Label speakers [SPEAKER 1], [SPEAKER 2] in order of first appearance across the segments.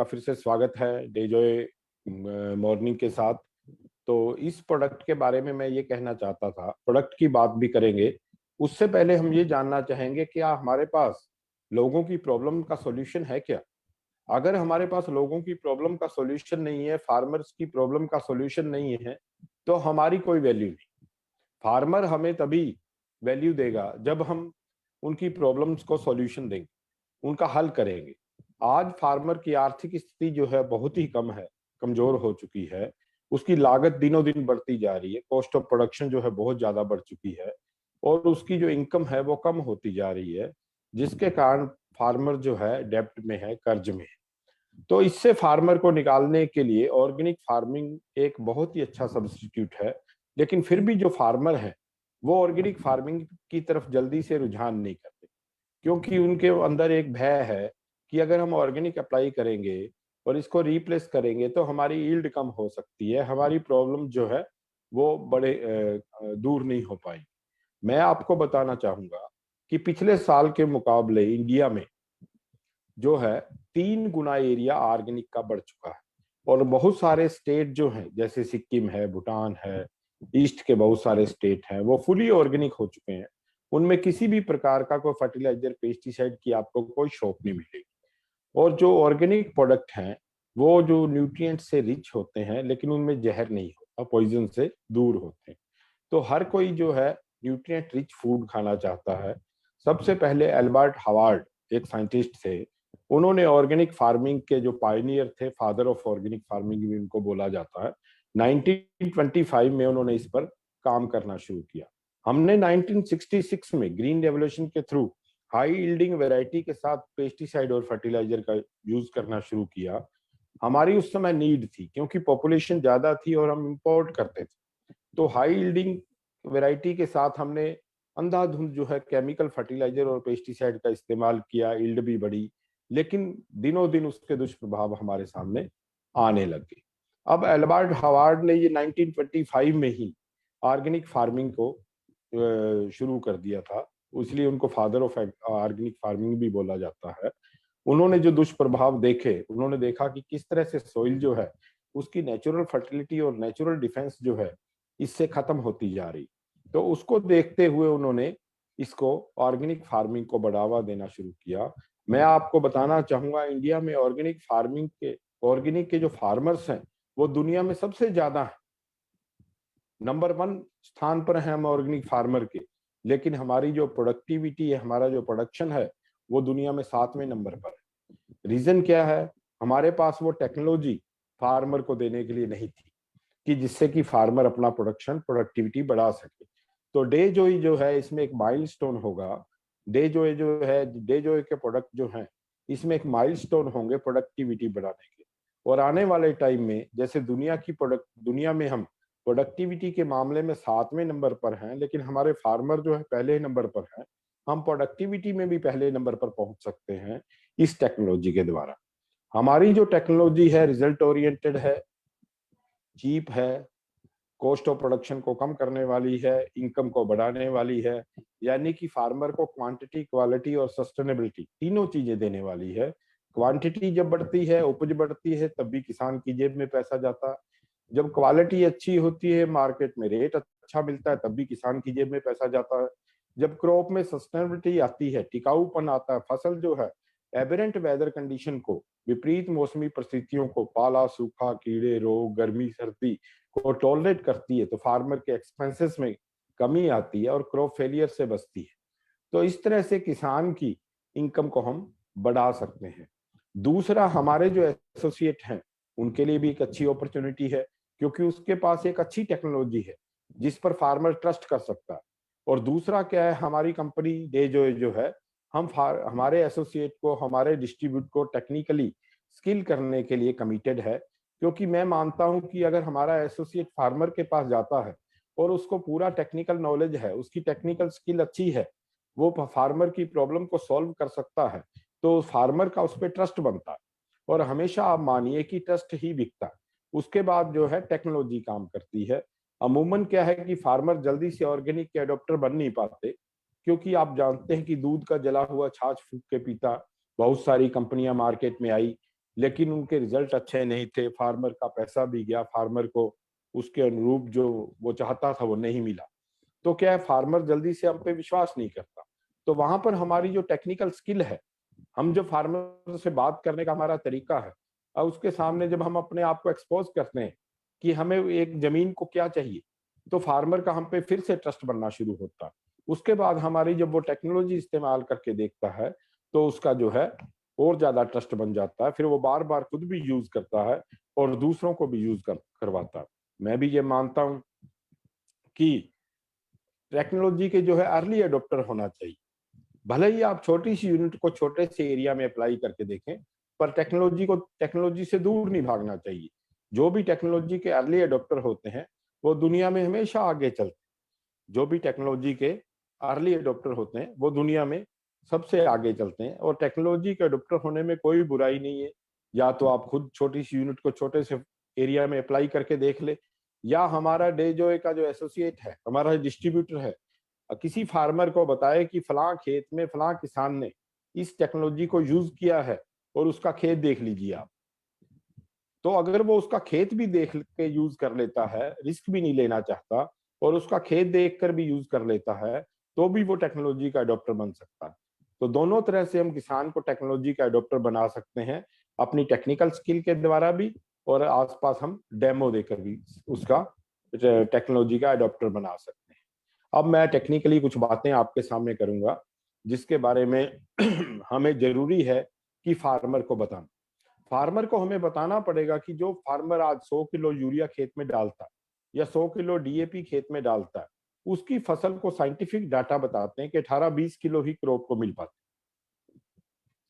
[SPEAKER 1] फिर से स्वागत है डेजॉय मॉर्निंग के साथ। तो इस प्रोडक्ट के बारे में मैं ये कहना चाहता था, प्रोडक्ट की बात भी करेंगे। उससे पहले हम ये जानना चाहेंगे क्या हमारे पास लोगों की प्रॉब्लम का सॉल्यूशन है क्या। अगर हमारे पास लोगों की प्रॉब्लम का सॉल्यूशन नहीं है, फार्मर्स की प्रॉब्लम का सॉल्यूशन नहीं है, तो हमारी कोई वैल्यू नहीं। फार्मर हमें तभी वैल्यू देगा जब हम उनकी प्रॉब्लम्स को सॉल्यूशन देंगे, उनका हल करेंगे। आज फार्मर की आर्थिक स्थिति जो है बहुत ही कम है, कमजोर हो चुकी है। उसकी लागत दिनों दिन बढ़ती जा रही है, कॉस्ट ऑफ प्रोडक्शन जो है बहुत ज्यादा बढ़ चुकी है और उसकी जो इनकम है वो कम होती जा रही है, जिसके कारण फार्मर जो है डेब्ट में है, कर्ज में है। तो इससे फार्मर को निकालने के लिए ऑर्गेनिक फार्मिंग एक बहुत ही अच्छा सब्स्टिट्यूट है। लेकिन फिर भी जो फार्मर है वो ऑर्गेनिक फार्मिंग की तरफ जल्दी से रुझान नहीं करते, क्योंकि उनके अंदर एक भय है कि अगर हम ऑर्गेनिक अप्लाई करेंगे और इसको रिप्लेस करेंगे तो हमारी यील्ड कम हो सकती है, हमारी प्रॉब्लम जो है वो बड़े दूर नहीं हो पाएगी। मैं आपको बताना चाहूंगा कि पिछले साल के मुकाबले इंडिया में जो है 3 गुना एरिया ऑर्गेनिक का बढ़ चुका है। और बहुत सारे स्टेट जो हैं, जैसे सिक्किम है, भूटान है, ईस्ट के बहुत सारे स्टेट हैं, वो फुली ऑर्गेनिक हो चुके हैं। उनमें किसी भी प्रकार का कोई फर्टिलाइजर, पेस्टिसाइड की आपको कोई शॉप नहीं मिलेगी। और जो ऑर्गेनिक प्रोडक्ट हैं वो जो न्यूट्रिएंट से रिच होते हैं, लेकिन उनमें जहर नहीं होता, पॉइजन से दूर होते हैं। तो हर कोई जो है न्यूट्रिएंट रिच फूड खाना चाहता है। सबसे पहले एल्बर्ट हवार्ड एक साइंटिस्ट थे, उन्होंने ऑर्गेनिक फार्मिंग के जो पायनियर थे, फादर ऑफ ऑर्गेनिक फार्मिंग भी उनको बोला जाता है, 1925 में उन्होंने इस पर काम करना शुरू किया। हमने 1966 में ग्रीन रेवोल्यूशन के थ्रू हाई यील्डिंग वैरायटी के साथ पेस्टिसाइड और फर्टिलाइजर का यूज करना शुरू किया। हमारी उस समय नीड थी क्योंकि पॉपुलेशन ज्यादा थी और हम इंपोर्ट करते थे। तो हाई यील्डिंग वैरायटी के साथ हमने अंधाधुंध जो है केमिकल फर्टिलाइजर और पेस्टिसाइड का इस्तेमाल किया, यील्ड भी बढ़ी, लेकिन दिनों दिन उसके दुष्प्रभाव हमारे सामने आने लग गए। अब एल्बर्ट हवार्ड ने ये 1925 में ही ऑर्गेनिक फार्मिंग को शुरू कर दिया था, इसलिए उनको फादर ऑफ ऑर्गेनिक फार्मिंग भी बोला जाता है। उन्होंने जो दुष्प्रभाव देखे, उन्होंने देखा कि किस तरह से सॉइल जो है उसकी नेचुरल फर्टिलिटी और नेचुरल डिफेंस जो है इससे खत्म होती जा रही। तो उसको देखते हुए उन्होंने इसको ऑर्गेनिक फार्मिंग को बढ़ावा देना शुरू किया। मैं आपको बताना चाहूंगा, इंडिया में ऑर्गेनिक के जो फार्मर्स हैं वो दुनिया में सबसे ज्यादा है। नंबर 1 स्थान पर है हम ऑर्गेनिक फार्मर के। लेकिन हमारी जो प्रोडक्टिविटी है, हमारा जो प्रोडक्शन है, वो दुनिया में 7वें नंबर पर है। रीजन क्या है? हमारे पास वो टेक्नोलॉजी फार्मर को देने के लिए नहीं थी कि जिससे कि फार्मर अपना प्रोडक्टिविटी बढ़ा सके। तो डे जॉय जो है इसमें एक माइलस्टोन होगा। डे जॉय के प्रोडक्ट जो हैं इसमें एक माइलस्टोन होंगे प्रोडक्टिविटी बढ़ाने के। और आने वाले टाइम में जैसे दुनिया में हम प्रोडक्टिविटी के मामले में 7वें नंबर पर हैं, लेकिन हमारे फार्मर जो है पहले नंबर पर हैं। हम प्रोडक्टिविटी में भी पहले नंबर पर पहुंच सकते हैं इस टेक्नोलॉजी के द्वारा। हमारी जो टेक्नोलॉजी है रिजल्ट ओरिएंटेड है, चीप है, कॉस्ट ऑफ प्रोडक्शन को कम करने वाली है, इनकम को बढ़ाने वाली है। यानी कि फार्मर को क्वांटिटी, क्वालिटी और सस्टेनेबिलिटी तीनों चीजें देने वाली है। क्वांटिटी जब बढ़ती है, उपज बढ़ती है, तब भी किसान की जेब में पैसा जाता है। जब क्वालिटी अच्छी होती है, मार्केट में रेट अच्छा मिलता है, तब भी किसान की जेब में पैसा जाता है। जब क्रॉप में सस्टेनेबिलिटी आती है, टिकाऊपन आता है, फसल जो है एबरेंट वेदर कंडीशन को, विपरीत मौसमी परिस्थितियों को, पाला, सूखा, कीड़े, रोग, गर्मी, सर्दी को टॉलरेट करती है, तो फार्मर के एक्सपेंसेस में कमी आती है और क्रॉप फेलियर से बचती है। तो इस तरह से किसान की इनकम को हम बढ़ा सकते हैं। दूसरा, हमारे जो एसोसिएट हैं उनके लिए भी एक अच्छी अपॉर्चुनिटी है, क्योंकि उसके पास एक अच्छी टेक्नोलॉजी है जिस पर फार्मर ट्रस्ट कर सकता है। और दूसरा क्या है, हमारी कंपनी डे जो है, हमारे एसोसिएट को, हमारे डिस्ट्रीब्यूट को टेक्निकली स्किल करने के लिए कमिटेड है। क्योंकि मैं मानता हूं कि अगर हमारा एसोसिएट फार्मर के पास जाता है और उसको पूरा टेक्निकल नॉलेज है, उसकी टेक्निकल स्किल अच्छी है, वो फार्मर की प्रॉब्लम को सॉल्व कर सकता है, तो फार्मर का उस पर ट्रस्ट बनता है। और हमेशा आप मानिए कि ट्रस्ट ही बिकता है, उसके बाद जो है टेक्नोलॉजी काम करती है। अमूमन क्या है कि फार्मर जल्दी से ऑर्गेनिक के अडॉप्टर बन नहीं पाते, क्योंकि आप जानते हैं कि दूध का जला हुआ छाछ फूंक के पीता बहुत सारी कंपनियां मार्केट में आई, लेकिन उनके रिजल्ट अच्छे नहीं थे, फार्मर का पैसा भी गया, फार्मर को उसके अनुरूप जो वो चाहता था वो नहीं मिला। तो क्या है, फार्मर जल्दी से हम पे विश्वास नहीं करता। तो वहां पर हमारी जो टेक्निकल स्किल है, हम जो फार्मर से बात करने का हमारा तरीका है, और उसके सामने जब हम अपने आप को एक्सपोज करते हैं कि हमें एक जमीन को क्या चाहिए, तो फार्मर का हम पे फिर से ट्रस्ट बनना शुरू होता है। उसके बाद हमारी जब वो टेक्नोलॉजी इस्तेमाल करके देखता है, तो उसका जो है और ज्यादा ट्रस्ट बन जाता है। फिर वो बार बार खुद भी यूज करता है और दूसरों को भी करवाता है। मैं भी ये मानता हूँ कि टेक्नोलॉजी के जो है अर्ली एडोप्टर होना चाहिए। भले ही आप छोटी सी यूनिट को छोटे से एरिया में अप्लाई करके देखें, पर टेक्नोलॉजी से दूर नहीं भागना चाहिए। जो भी टेक्नोलॉजी के अर्ली एडोप्टर होते हैं, वो दुनिया में हमेशा आगे चलते हैं। जो भी टेक्नोलॉजी के अर्ली एडोप्टर होते हैं, वो दुनिया में सबसे आगे चलते हैं। और टेक्नोलॉजी के एडोप्टर होने में कोई बुराई नहीं है। या तो आप खुद छोटी सी यूनिट को छोटे से एरिया में अप्लाई करके देख ले, या हमारा डेजोए का जो एसोसिएट है, हमारा डिस्ट्रीब्यूटर है, किसी फार्मर को बताए कि फलां खेत में फलां किसान ने इस टेक्नोलॉजी को यूज किया है और उसका खेत देख लीजिए आप। तो अगर वो उसका खेत भी देख के यूज कर लेता है, रिस्क भी नहीं लेना चाहता, और उसका खेत देख कर भी यूज कर लेता है, तो भी वो टेक्नोलॉजी का अडॉप्टर बन सकता है। तो दोनों तरह से हम किसान को टेक्नोलॉजी का अडॉप्टर बना सकते हैं, अपनी टेक्निकल स्किल के द्वारा भी, और आसपास हम डेमो देकर भी उसका टेक्नोलॉजी का अडॉप्टर बना सकते हैं। अब मैं टेक्निकली कुछ बातें आपके सामने करूंगा, जिसके बारे में हमें जरूरी है कि फार्मर को बताना। फार्मर को हमें बताना पड़ेगा कि जो फार्मर आज 100 किलो यूरिया खेत में डालता है या 100 किलो डीएपी खेत में डालता है, उसकी फसल को साइंटिफिक डाटा बताते हैं कि 18-20 किलो ही क्रॉप को मिल पाती,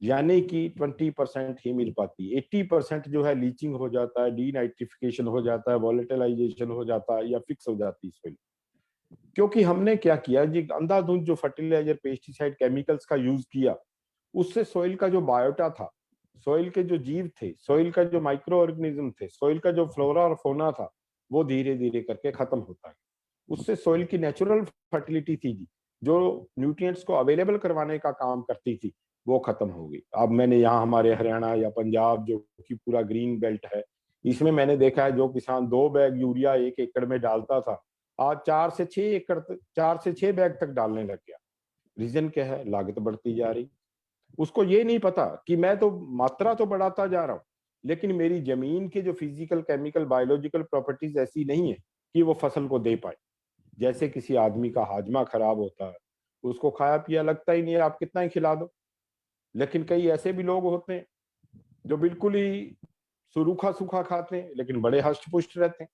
[SPEAKER 1] यानी कि 20% ही मिल पाती। 80% जो है लीचिंग हो जाता है, डी नाइट्रिफिकेशन हो जाता है, वॉलेटिलाइजेशन हो जाता है, या फिक्स हो जाती है सोइल। क्योंकि हमने क्या किया जी, अंधाधुंध जो फर्टिलाइजर पेस्टिसाइड केमिकल्स का यूज किया, उससे सोइल का जो बायोटा था, सोइल के जो जीव थे, सोइल का जो माइक्रो ऑर्गेनिज्म थे, सोइल का जो फ्लोरा और फोना था, वो धीरे धीरे करके खत्म होता है। उससे सोइल की नेचुरल फर्टिलिटी थी जी, जो न्यूट्रिएंट्स को अवेलेबल करवाने का काम करती थी, वो खत्म हो गई। अब मैंने यहाँ हमारे हरियाणा या पंजाब जो कि पूरा ग्रीन बेल्ट है, इसमें मैंने देखा है जो किसान 2 बैग यूरिया 1 एकड़ में डालता था, आज 4 से 6 बैग तक डालने लग गया। रीजन क्या है? लागत बढ़ती जा रही। उसको ये नहीं पता कि मैं तो मात्रा तो बढ़ाता जा रहा हूँ, लेकिन मेरी जमीन के जो फिजिकल केमिकल बायोलॉजिकल प्रॉपर्टीज ऐसी नहीं है कि वो फसल को दे पाए। जैसे किसी आदमी का हाजमा खराब होता है, उसको खाया पिया लगता ही नहीं है, आप कितना ही खिला दो। लेकिन कई ऐसे भी लोग होते हैं जो बिल्कुल ही सूखा सूखा खाते हैं, लेकिन बड़े हष्ट पुष्ट रहते हैं।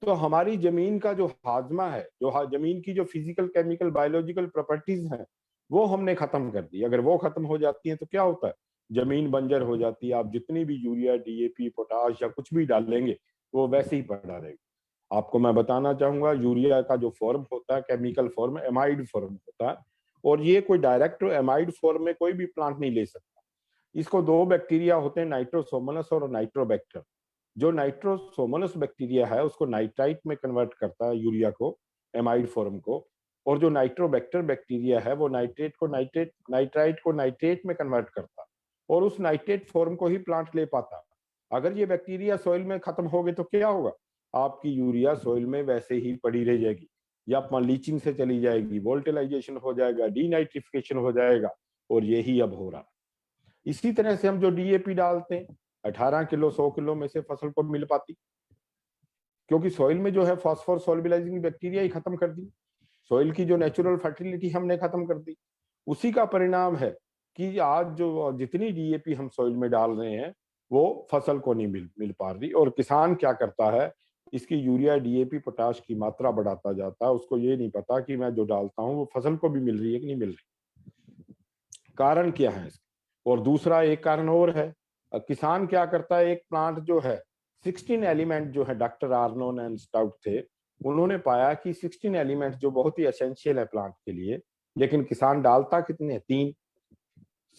[SPEAKER 1] तो हमारी जमीन का जो हाजमा है, जो जमीन की जो फिजिकल केमिकल बायोलॉजिकल प्रॉपर्टीज हैं, वो हमने खत्म कर दी। अगर वो खत्म हो जाती है तो क्या होता है? जमीन बंजर हो जाती है। आप जितनी भी यूरिया डीएपी पोटाश या कुछ भी डालेंगे, वो वैसे ही पड़ा रहेगा। आपको मैं बताना चाहूंगा, यूरिया का जो फॉर्म होता है, केमिकल फॉर्म एमाइड फॉर्म होता है, और ये कोई डायरेक्ट एमाइड फॉर्म में कोई भी प्लांट नहीं ले सकता। इसको 2 बैक्टीरिया होते हैं, नाइट्रोसोमोनस और नाइट्रोबैक्टर। जो नाइट्रोसोमोनस बैक्टीरिया है, उसको नाइट्राइट में कन्वर्ट करता है यूरिया को, एमाइड फॉर्म को। और जो नाइट्रोबैक्टर बैक्टीरिया है, वो नाइट्राइट को नाइट्रेट में कन्वर्ट करता है, और उस नाइट्रेट फॉर्म को ही प्लांट ले पाता है। अगर ये बैक्टीरिया सॉइल में खत्म हो गए तो क्या होगा? आपकी यूरिया सॉइल में वैसे ही पड़ी रह जाएगी, या लीचिंग से चली जाएगी, वोल्टिलाइजेशन हो जाएगा, डीनाइट्रिफिकेशन हो जाएगा। और यही अब हो रहा है। इसी तरह से हम जो डीएपी डालते हैं, 18 किलो 100 किलो में से फसल को मिल पाती, क्योंकि सॉइल में जो है फॉस्फोरस सॉल्युबलाइजिंग बैक्टीरिया ही खत्म कर दी। सॉइल की जो नेचुरल फर्टिलिटी हमने खत्म कर दी। उसी का परिणाम है कि आज जो जितनी डीएपी हम सॉइल में डाल रहे हैं, वो फसल को नहीं मिल पा रही। और किसान क्या करता है, इसकी यूरिया डीएपी पोटाश की मात्रा बढ़ाता जाता है। उसको ये नहीं पता कि मैं जो डालता हूँ वो फसल को भी मिल रही है कि नहीं मिल रही। कारण क्या है इसका? और दूसरा एक कारण और है। किसान क्या करता है, एक प्लांट जो है 16 एलिमेंट जो है, डॉक्टर आर्नोन एंड स्टाउट थे, उन्होंने पाया कि 16 एलिमेंट जो बहुत ही एसेंशियल है प्लांट के लिए, लेकिन किसान डालता कितने? 3।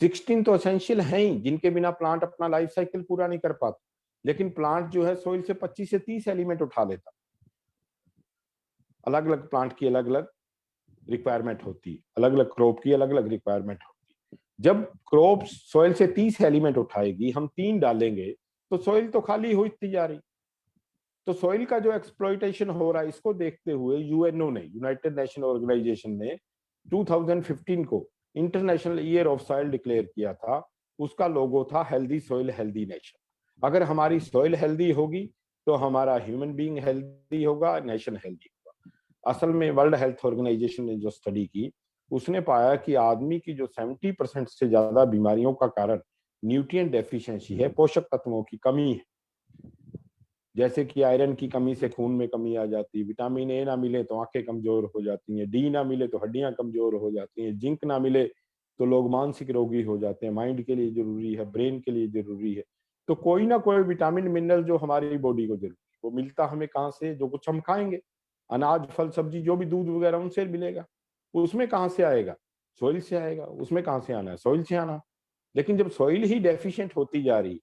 [SPEAKER 1] 16 तो एसेंशियल है ही, जिनके बिना प्लांट अपना लाइफ साइकिल पूरा नहीं कर पाता, लेकिन प्लांट जो है सोइल से 25 से 30 एलिमेंट उठा लेता। अलग अलग प्लांट की अलग अलग रिक्वायरमेंट होती है, अलग अलग क्रॉप की अलग अलग रिक्वायरमेंट होती है। जब क्रॉप सॉइल से 30 एलिमेंट उठाएगी, हम 3 डालेंगे, तो सॉइल तो खाली होती जा रही। तो सॉइल का जो एक्सप्लॉइटेशन हो रहा है, इसको देखते हुए यूएनओ ने, यूनाइटेड नेशन ऑर्गेनाइजेशन ने 2015 को international year of soil declare किया था। उसका लोगो था हेल्दी सॉइल हेल्दी नेशन। अगर हमारी सॉइल हेल्दी होगी तो हमारा ह्यूमन बीइंग हेल्दी होगा, नेशन हेल्दी होगा। असल में वर्ल्ड हेल्थ ऑर्गेनाइजेशन ने जो स्टडी की, उसने पाया कि आदमी की जो 70% से ज्यादा बीमारियों का कारण न्यूट्रिएंट डेफिशिएंसी है, पोषक तत्वों की कमी है। जैसे कि आयरन की कमी से खून में कमी आ जाती है, विटामिन ए ना मिले तो आंखें कमजोर हो जाती हैं, डी ना मिले तो हड्डियां कमजोर हो जाती हैं, जिंक ना मिले तो लोग मानसिक रोगी हो जाते हैं। माइंड के लिए जरूरी है, ब्रेन के लिए जरूरी है। तो कोई ना कोई विटामिन मिनरल जो हमारी बॉडी को जरूरी है, वो मिलता हमें कहाँ से? जो कुछ हम खाएंगे, अनाज फल सब्जी जो भी दूध वगैरह, उनसे मिलेगा। उसमें कहाँ से आएगा? सॉइल से आएगा। उसमें कहाँ से आना है? सॉइल से आना। लेकिन जब सॉइल ही डेफिशिएंट होती जा रही,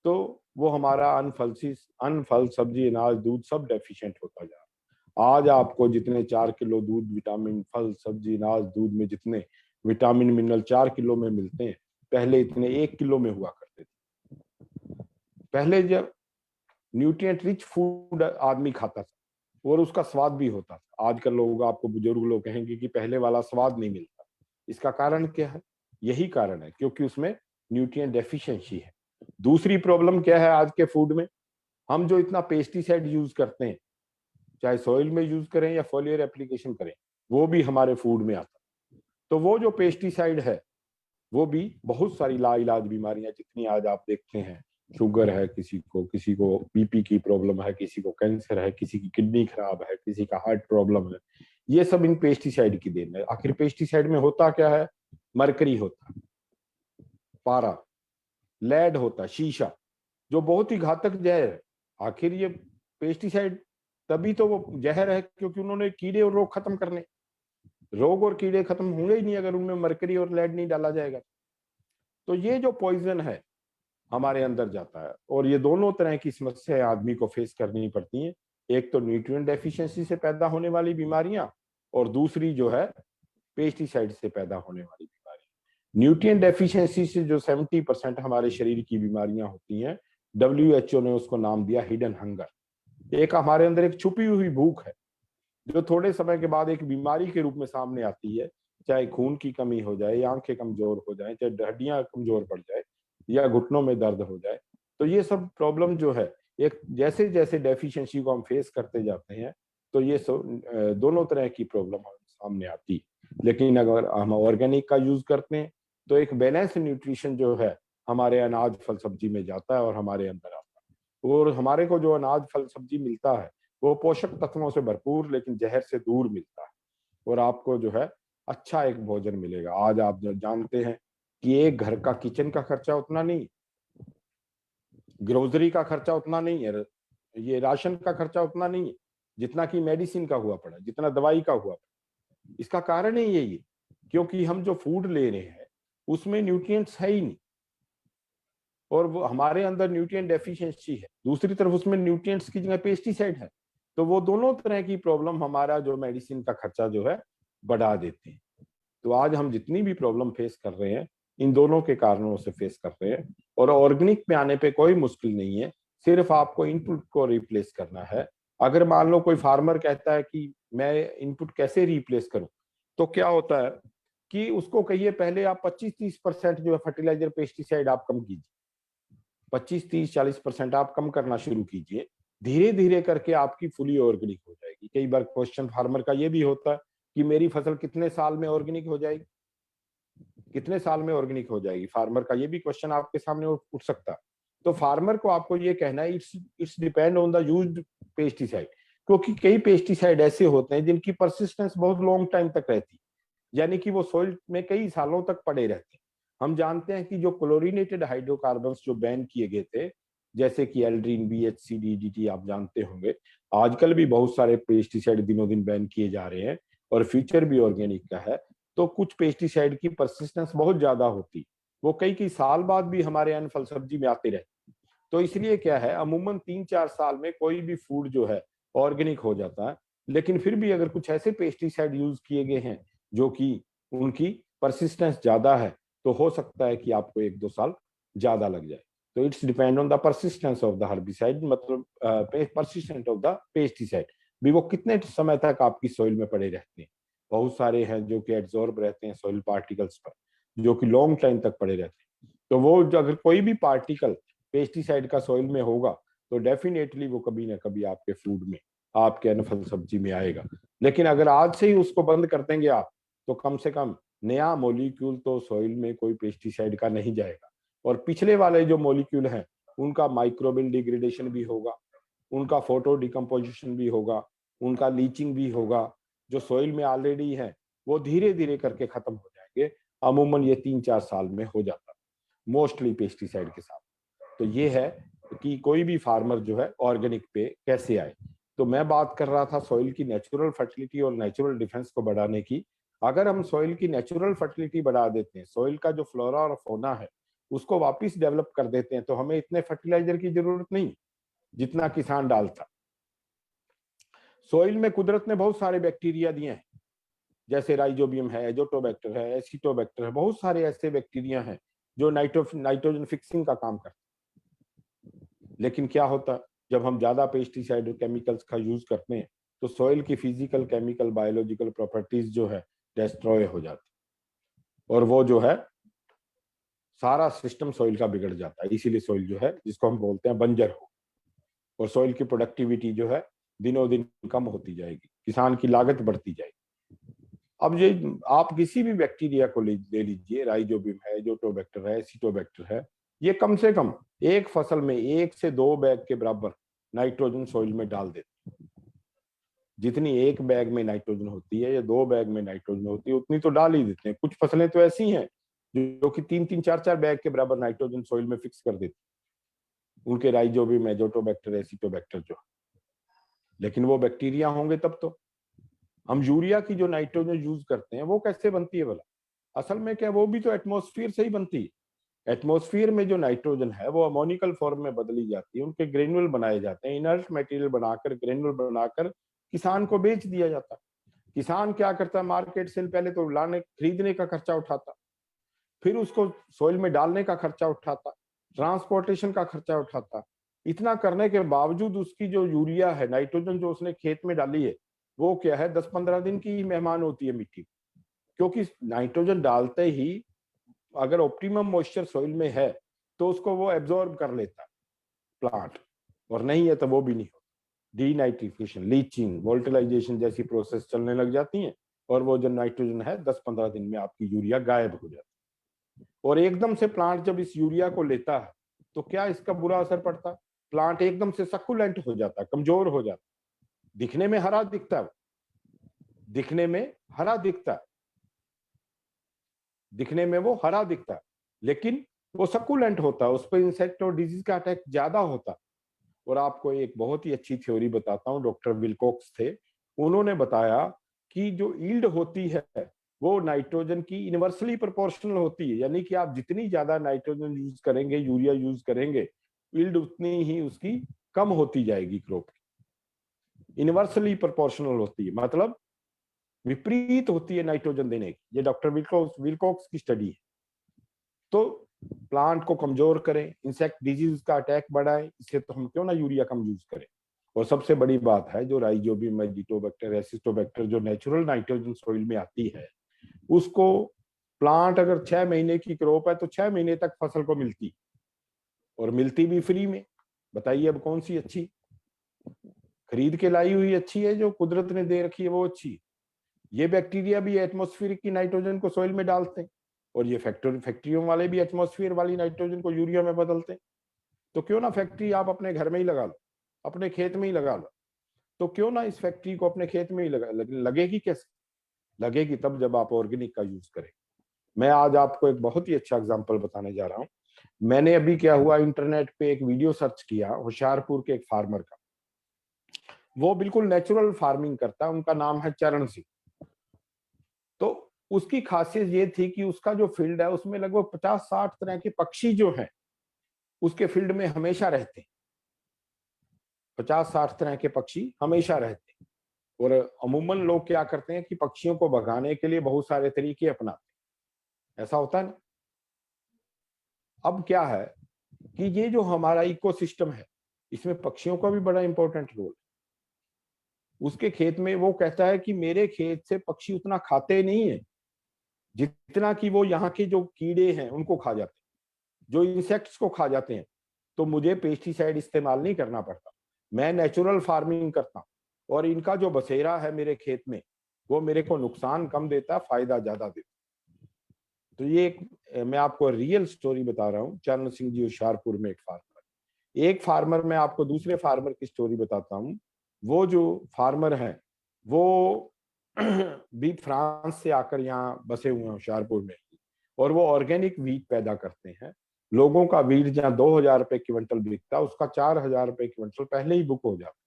[SPEAKER 1] तो वो हमारा अनफल सब्जी अनाज दूध सब डेफिशिएंट होता जा रहा है। आज आपको जितने 4 किलो दूध, विटामिन फल सब्जी अनाज दूध में जितने विटामिन मिनरल 4 किलो में मिलते हैं, पहले इतने 1 किलो में हुआ करते थे। पहले जब न्यूट्रिएंट रिच फूड आदमी खाता था और उसका स्वाद भी होता था। आजकल लोग, आपको बुजुर्ग लोग कहेंगे कि पहले वाला स्वाद नहीं मिलता। इसका कारण क्या है? यही कारण है, क्योंकि उसमें न्यूट्रिएंट डेफिशिएंसी है। दूसरी प्रॉब्लम क्या है आज के फूड में? हम जो इतना पेस्टिसाइड यूज करते हैं, चाहे सॉइल में यूज करें या फॉलियर एप्लीकेशन करें, वो भी हमारे फूड में आता है। तो वो जो पेस्टिसाइड है, वो भी बहुत सारी लाइलाज बीमारियां जितनी आज आप देखते हैं, शुगर है किसी को बीपी की प्रॉब्लम है, किसी को कैंसर है, किसी की किडनी खराब है, किसी का हार्ट प्रॉब्लम है, ये सब इन पेस्टिसाइड की देन है। आखिर पेस्टिसाइड में होता क्या है? मरकरी होता, पारा, लेड होता, शीशा, जो बहुत ही घातक जहर है। आखिर ये पेस्टिसाइड तभी तो वो जहर है क्योंकि उन्होंने कीड़े और रोग खत्म करने। रोग और कीड़े खत्म होंगे ही नहीं अगर उनमें मरकरी और लेड नहीं डाला जाएगा। तो ये जो पॉइजन है हमारे अंदर जाता है, और ये दोनों तरह की समस्याएं आदमी को फेस करनी पड़ती हैं। एक तो न्यूट्रिएंट डेफिशिएंसी से पैदा होने वाली बीमारियां, और दूसरी जो है पेस्टिसाइड से पैदा होने वाली बीमारी। न्यूट्रिएंट डेफिशिएंसी से जो 70% हमारे शरीर की बीमारियां होती हैं, WHO ने उसको नाम दिया हिडन हंगर। एक हमारे अंदर एक छुपी हुई भूख है, जो थोड़े समय के बाद एक बीमारी के रूप में सामने आती है। चाहे खून की कमी हो जाए, या आंखें कमजोर हो जाए, चाहे हड्डियां कमजोर पड़ जाए, या घुटनों में दर्द हो जाए। तो ये सब प्रॉब्लम जो है, एक जैसे जैसे डेफिशिएंसी को हम फेस करते जाते हैं, तो ये दोनों तरह की प्रॉब्लम सामने आती है। लेकिन अगर हम ऑर्गेनिक का यूज करते हैं, तो एक बैलेंस न्यूट्रिशन जो है हमारे अनाज फल सब्जी में जाता है और हमारे अंदर आता है। और हमारे को जो अनाज फल सब्जी मिलता है, वो पोषक तत्वों से भरपूर लेकिन जहर से दूर मिलता है। और आपको जो है अच्छा एक भोजन मिलेगा। आज आप जो जानते हैं कि एक घर का किचन का खर्चा उतना नहीं, ग्रोसरी का खर्चा उतना नहीं है, ये राशन का खर्चा उतना नहीं है जितना कि मेडिसिन का हुआ पड़ा, जितना दवाई का हुआ पड़ा। इसका कारण ही यही है, क्योंकि हम जो फूड ले रहे हैं उसमें न्यूट्रिएंट्स है ही नहीं, और वो हमारे अंदर न्यूट्रिएंट डेफिशिएंसी है। दूसरी तरफ उसमें न्यूट्रिएंट्स की जगह पेस्टिसाइड है। तो वो दोनों तरह की प्रॉब्लम हमारा जो मेडिसिन का खर्चा जो है बढ़ा देती है। तो आज हम जितनी भी प्रॉब्लम फेस कर रहे हैं, इन दोनों के कारणों से फेस कर रहे हैं। और ऑर्गेनिक पे आने पे कोई मुश्किल नहीं है, सिर्फ आपको इनपुट को रिप्लेस करना है। अगर मान लो कोई फार्मर कहता है कि मैं इनपुट कैसे रिप्लेस करूं, तो क्या होता है कि उसको कहिए पहले आप 25-30% जो है फर्टिलाइजर पेस्टिसाइड आप कम कीजिए, 25-30-40% आप कम करना शुरू कीजिए। धीरे धीरे करके आपकी फुली ऑर्गेनिक हो जाएगी। कई बार क्वेश्चन फार्मर का ये भी होता है कि मेरी फसल कितने साल में ऑर्गेनिक हो जाएगी, कितने साल में ऑर्गेनिक हो जाएगी? फार्मर का ये भी क्वेश्चन आपके सामने उठ सकता है। तो फार्मर को आपको ये कहना है, it's depend on the used pesticide. क्योंकि कई पेस्टिसाइड ऐसे होते हैं जिनकी परसिस्टेंस बहुत लॉन्ग टाइम तक रहती है, यानी कि वो सॉइल में कई सालों तक पड़े रहते हैं। हम जानते हैं कि जो क्लोरीनेटेड हाइड्रोकार्बन्स जो बैन किए गए थे, जैसे कि एल्ड्रीन, BHC, DDT, आप जानते होंगे। आजकल भी बहुत सारे पेस्टिसाइड दिनों दिन बैन किए जा रहे हैं, और फ्यूचर भी ऑर्गेनिक का है। तो कुछ पेस्टिसाइड की परसिस्टेंस बहुत ज्यादा होती, वो कई कई साल बाद भी हमारे अन्न फल सब्जी में आते रहते। तो इसलिए क्या है, अमूमन 3-4 साल में कोई भी फूड जो है ऑर्गेनिक हो जाता है। लेकिन फिर भी अगर कुछ ऐसे पेस्टिसाइड यूज किए गए हैं जो कि उनकी परसिस्टेंस ज्यादा है, तो हो सकता है कि आपको 1-2 साल ज्यादा लग जाए। तो it's depend on the persistence of the herbicide, मतलब परसिस्टेंट ऑफ द पेस्टिसाइड भी, वो कितने समय तक आपकी सॉइल में पड़े रहते हैं। बहुत सारे हैं जो कि एब्जॉर्ब रहते हैं सॉइल पार्टिकल्स पर, जो कि लॉन्ग टाइम तक पड़े रहते हैं। तो वो अगर कोई भी पार्टिकल पेस्टिसाइड का सॉइल में होगा तो डेफिनेटली वो कभी ना कभी आपके फूड में, आपके अन्न फल सब्जी में आएगा। लेकिन अगर आज से ही उसको बंद कर देंगे आप, तो कम से कम नया मॉलिक्यूल तो सॉइल में कोई पेस्टिसाइड का नहीं जाएगा, और पिछले वाले जो मॉलिक्यूल हैं उनका माइक्रोबियल डिग्रेडेशन भी होगा, उनका फोटो डिकम्पोजिशन भी होगा, उनका लीचिंग भी होगा। जो सॉइल में ऑलरेडी है वो धीरे धीरे करके खत्म हो जाएंगे। अमूमन ये 3-4 साल में हो जाता है मोस्टली पेस्टिसाइड के साथ। तो ये है कि कोई भी फार्मर जो है ऑर्गेनिक पे कैसे आए। तो मैं बात कर रहा था सॉइल की नेचुरल फर्टिलिटी और नेचुरल डिफेंस को बढ़ाने की। अगर हम सॉइल की नेचुरल फर्टिलिटी बढ़ा देते हैं, सॉइल का जो फ्लोरा और फोना है उसको वापस डेवलप कर देते हैं, तो हमें इतने फर्टिलाइजर की जरूरत नहीं जितना किसान डालता। सॉइल में कुदरत ने बहुत सारे बैक्टीरिया दिए हैं, जैसे राइजोबियम है, एजोटोबैक्टर है, एसिटोबैक्टर है, बहुत सारे ऐसे बैक्टीरिया हैं जो नाइट्रोजन फिक्सिंग का काम करते हैं। लेकिन क्या होता है, जब हम ज्यादा पेस्टिसाइड और केमिकल्स का यूज करते हैं तो सॉइल की फिजिकल, केमिकल, बायोलॉजिकल प्रॉपर्टीज जो है डिस्ट्रॉय हो जाती, और वो जो है सारा सिस्टम सॉइल का बिगड़ जाता है। इसीलिए सॉइल जो है, जिसको हम बोलते हैं बंजर हो, और सॉइल की प्रोडक्टिविटी जो है दिनों दिन कम होती जाएगी, किसान की लागत बढ़ती जाएगी। अब ये आप किसी भी बैक्टीरिया को ले लीजिए, राइजोबियम है, एजोटोबैक्टर है, एसिटोबैक्टर है, ये कम से कम एक फसल में 1 से 2 बैग के बराबर नाइट्रोजन सॉइल में डाल देते हैं। जितनी एक बैग में नाइट्रोजन होती है या 2 बैग में नाइट्रोजन होती है उतनी तो डाल ही देते हैं। कुछ फसलें तो ऐसी हैं जो कि 3-3, 4-4 बैग के बराबर नाइट्रोजन सॉइल में फिक्स कर देती है, उनके राइजोबियम, एजोटोबैक्टर, एसिटोबैक्टर जो। लेकिन वो बैक्टीरिया होंगे तब तो। हम यूरिया की जो नाइट्रोजन यूज करते हैं वो कैसे बनती है भला? असल में क्या, वो भी तो एटमॉस्फेयर से ही बनती है। एटमॉस्फेयर में जो नाइट्रोजन है वो अमोनिकल फॉर्म में बदली जाती है, उनके ग्रेनुअल बनाए जाते हैं, इनर्ट मटेरियल बनाकर, ग्रेनुअल बनाकर किसान को बेच दिया जाता है। किसान क्या करता है, मार्केट से पहले तो लाने खरीदने का खर्चा उठाता, फिर उसको सॉइल में डालने का खर्चा उठाता, ट्रांसपोर्टेशन का खर्चा उठाता। इतना करने के बावजूद उसकी जो यूरिया है, नाइट्रोजन जो उसने खेत में डाली है, वो क्या है, 10-15 दिन की ही मेहमान होती है मिट्टी। क्योंकि नाइट्रोजन डालते ही अगर ऑप्टिमम मॉइस्चर सॉइल में है तो उसको वो एब्जॉर्ब कर लेता है प्लांट, और नहीं है तो वो भी नहीं होता। डीनाइट्रिफिकेशन, लीचिंग, वोल्टिलाइजेशन जैसी प्रोसेस चलने लग जाती हैं, और वो जो नाइट्रोजन है 10-15 दिन में आपकी यूरिया गायब हो जाती है। और एकदम से प्लांट जब इस यूरिया को लेता है तो क्या इसका बुरा असर पड़ता है, प्लांट एकदम से सक्कुलेंट हो जाता है, कमजोर हो जाता है, दिखने में हरा दिखता है, दिखने में हरा दिखता है, दिखने में वो हरा दिखता है, लेकिन वो सक्कुलेंट होता है, उस पर इंसेक्ट और डिजीज का अटैक ज्यादा होता है। और आपको एक बहुत ही अच्छी थ्योरी बताता हूँ, डॉक्टर विल्कोक्स थे, उन्होंने बताया कि जो ईल्ड होती है वो नाइट्रोजन की इनवर्सली प्रोपोर्शनल होती है, यानी कि आप जितनी ज्यादा नाइट्रोजन यूज करेंगे, यूरिया यूज करेंगे, ईल्ड उतनी ही उसकी कम होती जाएगी क्रॉप की। इनवर्सली प्रोपोर्शनल होती है, मतलब विपरीत होती है नाइट्रोजन देने की। ये डॉक्टर विल्कोक्स की स्टडी है। तो प्लांट को कमजोर करें, इंसेक्ट डिजीज का अटैक बढ़ाए, इसलिए तो हम क्यों ना यूरिया कम यूज करें। और सबसे बड़ी बात है, जो राइजोबियम, एजिटोबैक्टर, एसिटोबैक्टर जो नेचुरल नाइट्रोजन सॉइल में आती है, उसको प्लांट अगर 6 महीने की क्रॉप है तो 6 महीने तक फसल को मिलती, और मिलती भी फ्री में। बताइए अब कौन सी अच्छी, खरीद के लाई हुई अच्छी है, जो कुदरत ने दे रखी है वो अच्छी? ये बैक्टीरिया भी एटमॉस्फेरिक की नाइट्रोजन को सॉइल में डालते हैं, और ये फैक्ट्रियों वाले भी एटमॉस्फेयर वाली नाइट्रोजन को यूरिया में बदलते हैं। तो क्यों ना फैक्ट्री आप अपने घर में ही लगा लो, अपने खेत में ही लगा लो। तो क्यों ना इस फैक्ट्री को अपने खेत में ही लगेगी कैसे? लगेगी तब जब आप ऑर्गेनिक का यूज करें। मैं आज आपको एक बहुत ही अच्छा एग्जाम्पल बताने जा रहा हूँ। मैंने अभी क्या हुआ, इंटरनेट पे एक वीडियो सर्च किया होशियारपुर के एक फार्मर का। वो बिल्कुल नेचुरल फार्मिंग करता है, उनका नाम है चरण सिंह। तो उसकी खासियत ये थी कि उसका जो फील्ड है उसमें लगभग 50-60 तरह के पक्षी जो हैं उसके फील्ड में हमेशा रहते हैं। 50-60 तरह के पक्षी हमेशा रहते हैं। और अमूमन लोग क्या करते हैं कि पक्षियों को भगाने के लिए बहुत सारे तरीके अपनाते हैं। ऐसा होता है ना, अब क्या है कि ये जो हमारा इकोसिस्टम है, इसमें पक्षियों का भी बड़ा इंपॉर्टेंट रोल है। उसके खेत में वो कहता है कि मेरे खेत से पक्षी उतना खाते नहीं है जितना कि वो यहाँ के जो कीड़े हैं उनको खा जाते हैं, जो इंसेक्ट्स को खा जाते हैं। तो मुझे पेस्टिसाइड इस्तेमाल नहीं करना पड़ता, मैं नेचुरल फार्मिंग करता हूँ और इनका जो बसेरा है मेरे खेत में वो मेरे को नुकसान कम देता है, फायदा ज्यादा देता है। तो ये एक मैं आपको रियल स्टोरी बता रहा हूँ। चरण सिंह जी होशियारपुर में एक फार्मर, मैं आपको दूसरे फार्मर की स्टोरी बताता हूँ। वो जो फार्मर है वो भी फ्रांस से आकर यहाँ बसे हुए हैं होशियारपुर में, और वो ऑर्गेनिक वीट पैदा करते हैं। लोगों का वीट जहाँ 2,000 रुपए क्विंटल बिकता, उसका 4,000 रुपए क्विंटल पहले ही बुक हो जाता।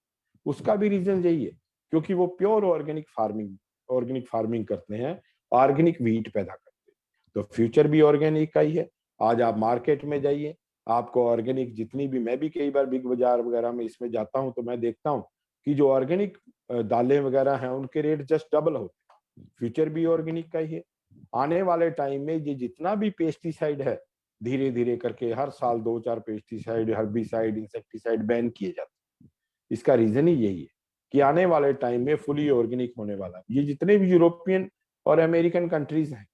[SPEAKER 1] उसका भी रीजन यही है, क्योंकि वो प्योर ऑर्गेनिक फार्मिंग करते हैं, ऑर्गेनिक वीट पैदा करते हैं। तो फ्यूचर भी ऑर्गेनिक का ही है। आज आप मार्केट में जाइए, आपको ऑर्गेनिक जितनी भी, मैं भी कई बार बिग बाजार वगैरह में इसमें जाता हूँ तो मैं देखता हूँ कि जो ऑर्गेनिक दालें वगैरह हैं उनके रेट जस्ट डबल होते हैं। फ्यूचर भी ऑर्गेनिक का ही है। आने वाले टाइम में ये जितना भी पेस्टिसाइड है, धीरे धीरे करके हर साल 2-4 पेस्टिसाइड, हर्बिसाइड, इंसेक्टिसाइड बैन किए जाते हैं। इसका रीजन ही यही है कि आने वाले टाइम में फुली ऑर्गेनिक होने वाला है। ये जितने भी यूरोपियन और अमेरिकन कंट्रीज हैं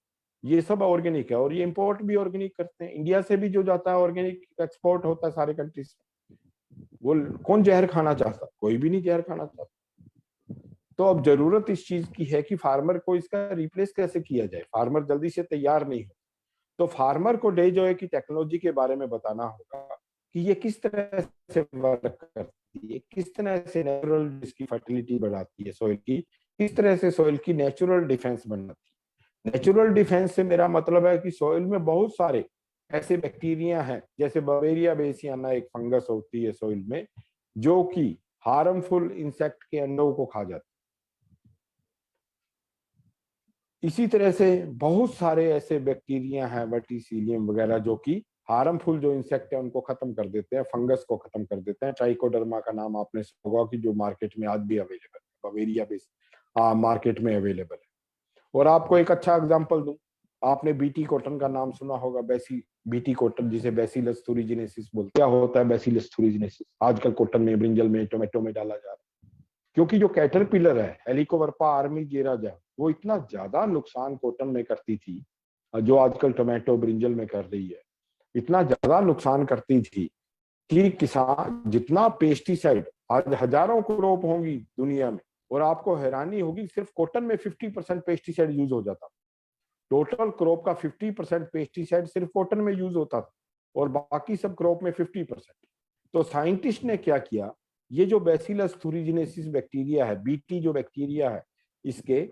[SPEAKER 1] ये सब ऑर्गेनिक है, और ये इंपोर्ट भी ऑर्गेनिक करते हैं। इंडिया से भी जो जाता है ऑर्गेनिक एक्सपोर्ट होता है सारे कंट्रीज। वो कौन जहर खाना चाहता? कोई भी नहीं जहर खाना चाहता। तो अब जरूरत इस चीज की है कि फार्मर को इसका रिप्लेस कैसे किया जाए। फार्मर जल्दी से तैयार नहीं हो, तो फार्मर को डे जो है कि टेक्नोलॉजी के बारे में बताना होगा कि ये किस तरह से वर्क करती है, किस तरह से नेचुरल इसकी फर्टिलिटी बढ़ाती है सॉइल की, किस तरह से सॉइल की नेचुरल डिफेंस बनाती है। नेचुरल डिफेंस से मेरा मतलब है कि सॉइल में बहुत सारे ऐसे बैक्टीरिया हैं, जैसे बवेरिया बेसियाना एक फंगस होती है सॉइल में, जो कि हार्मफुल इंसेक्ट के अंडों को खा जाती है। इसी तरह से बहुत सारे ऐसे बैक्टीरिया हैं, वर्टिसिलियम वगैरह, जो कि हार्मफुल जो इंसेक्ट है उनको खत्म कर देते हैं, फंगस को खत्म कर देते हैं। ट्राइकोडर्मा का नाम आपने सुना होगा कि जो मार्केट में आज भी अवेलेबल है, बवेरिया बेस मार्केट में अवेलेबल है। और आपको एक अच्छा एग्जांपल दूं, आपने बीटी कॉटन का नाम सुना होगा। बीटी कॉटन, जिसे बेसिलस थुरिजिनेसिस बोलते हैं। क्या होता है बेसिलस थुरिजिनेसिस? आजकल कॉटन में, ब्रिंजल में, टोमेटो में डाला जा रहा है, क्योंकि जो कैटरपिलर है, हेलिकोवर्पा आर्मीजेराजा, वो इतना ज्यादा नुकसान कॉटन में करती थी, जो आजकल टोमेटो ब्रिंजल में कर रही है। इतना ज्यादा नुकसान करती थी कि किसान जितना पेस्टिसाइड, आज हजारों क्रॉप होंगी दुनिया में, और आपको हैरानी होगी सिर्फ कॉटन में 50% पेस्टिसाइड यूज हो जाता। टोटल क्रॉप का 50% पेस्टिसाइड सिर्फ कॉटन में यूज होता था, और बाकी सब क्रॉप में 50%। तो साइंटिस्ट ने क्या किया, ये जो बैसिलस थुरिजिनेसिस बैक्टीरिया है, बीटी जो बैक्टीरिया है, इसके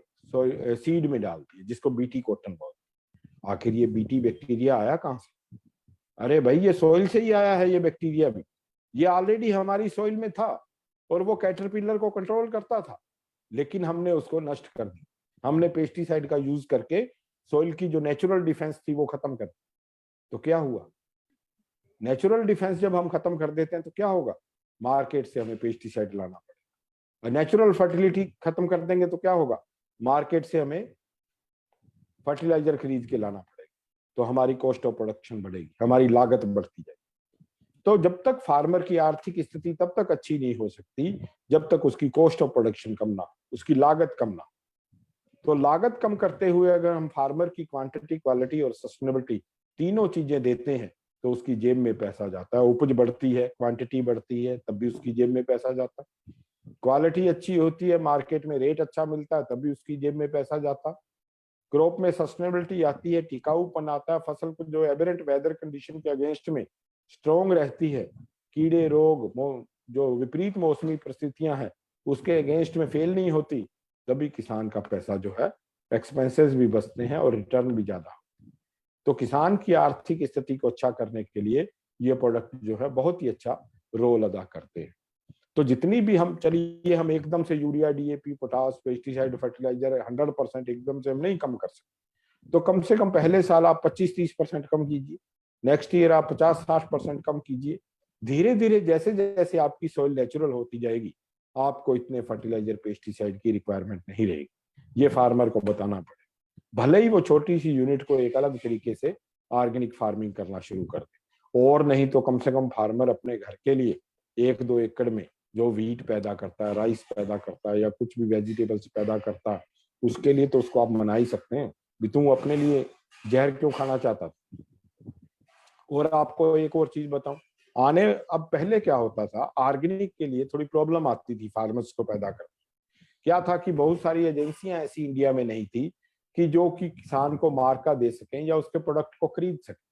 [SPEAKER 1] सीड में डाल दिए, जिसको बीटी कॉटन बोलते हैं। आखिर ये बीटी बैक्टीरिया आया कहां से? अरे भाई, ये सॉइल से ही आया है। ये बैक्टीरिया भी ये ऑलरेडी हमारी सॉइल में था, और वो कैटरपिलर को कंट्रोल करता था, लेकिन हमने उसको नष्ट कर दिया। हमने पेस्टिसाइड का यूज करके सॉइल की जो नेचुरल डिफेंस थी वो खत्म कर दी। तो क्या हुआ? नेचुरल डिफेंस जब हम खत्म कर देते हैं तो क्या होगा? मार्केट से हमें पेस्टिसाइड लाना पड़ेगा। नेचुरल फर्टिलिटी खत्म कर देंगे तो क्या होगा? मार्केट से हमें फर्टिलाइजर खरीद के लाना पड़ेगा। तो हमारी कॉस्ट ऑफ प्रोडक्शन बढ़ेगी, हमारी लागत बढ़ती जाएगी। तो जब तक फार्मर की आर्थिक स्थिति तब तक अच्छी नहीं हो सकती जब तक उसकी कॉस्ट ऑफ प्रोडक्शन कम ना हो, उसकी लागत कम ना हो। तो लागत कम करते हुए अगर हम फार्मर की क्वांटिटी, क्वालिटी और सस्टेनेबिलिटी तीनों चीजें देते हैं तो उसकी जेब में पैसा जाता है। उपज बढ़ती है, क्वांटिटी बढ़ती है, तब भी उसकी जेब में पैसा जाता है। क्वालिटी अच्छी होती है, मार्केट में रेट अच्छा मिलता है, तब भी उसकी जेब में पैसा जाता है। क्रॉप में सस्टेनेबिलिटी आती है, टिकाऊपन आता है, फसल को जो एबरेंट वेदर कंडीशन के अगेंस्ट में स्ट्रॉन्ग रहती है, कीड़े रोग, जो विपरीत मौसमी परिस्थितियां हैं उसके अगेंस्ट में फेल नहीं होती, तभी किसान का पैसा जो है, एक्सपेंसेस भी बचते हैं और रिटर्न भी ज्यादा। तो किसान की आर्थिक स्थिति को अच्छा करने के लिए ये प्रोडक्ट जो है बहुत ही अच्छा रोल अदा करते हैं। तो जितनी भी हम, चलिए हम एकदम से urea, DAP, potash, pesticide, fertilizer 100% एकदम से हम नहीं कम कर सकते। तो कम से कम पहले साल आप 25-30% कम कीजिए, नेक्स्ट ईयर आप 50-60% कम कीजिए। धीरे धीरे जैसे जैसे आपकी सॉइल नेचुरल होती जाएगी, आपको इतने फर्टिलाइजर, पेस्टिसाइड की रिक्वायरमेंट नहीं रहेगी। ये फार्मर को बताना पड़ेगा, भले ही वो छोटी सी यूनिट को एक अलग तरीके से ऑर्गेनिक फार्मिंग करना शुरू कर दे। और नहीं तो कम से कम फार्मर अपने घर के लिए 1-2 एकड़ में जो वीट पैदा करता है, राइस पैदा करता है या कुछ भी वेजिटेबल्स पैदा करता है, उसके लिए तो उसको आप मना ही सकते हैं भी तुम अपने लिए जहर क्यों खाना चाहता था। और आपको एक और चीज बताऊं, अब पहले क्या होता था, ऑर्गेनिक के लिए थोड़ी प्रॉब्लम आती थी फार्मर्स को पैदा करने। क्या था कि बहुत सारी एजेंसियां ऐसी इंडिया में नहीं थी कि जो कि किसान को मार्का दे सकें या उसके प्रोडक्ट को खरीद सकें।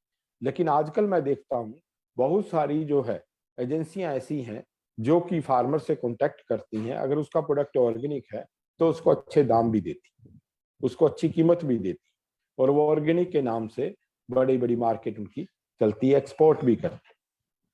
[SPEAKER 1] लेकिन आजकल मैं देखता हूँ बहुत सारी जो है एजेंसियां ऐसी हैं जो कि फार्मर से कांटेक्ट करती हैं, अगर उसका प्रोडक्ट ऑर्गेनिक है तो उसको अच्छे दाम भी देती, उसको अच्छी कीमत भी देती, और वो ऑर्गेनिक के नाम से बड़ी बड़ी मार्केट उनकी चलती है, एक्सपोर्ट भी करते हैं।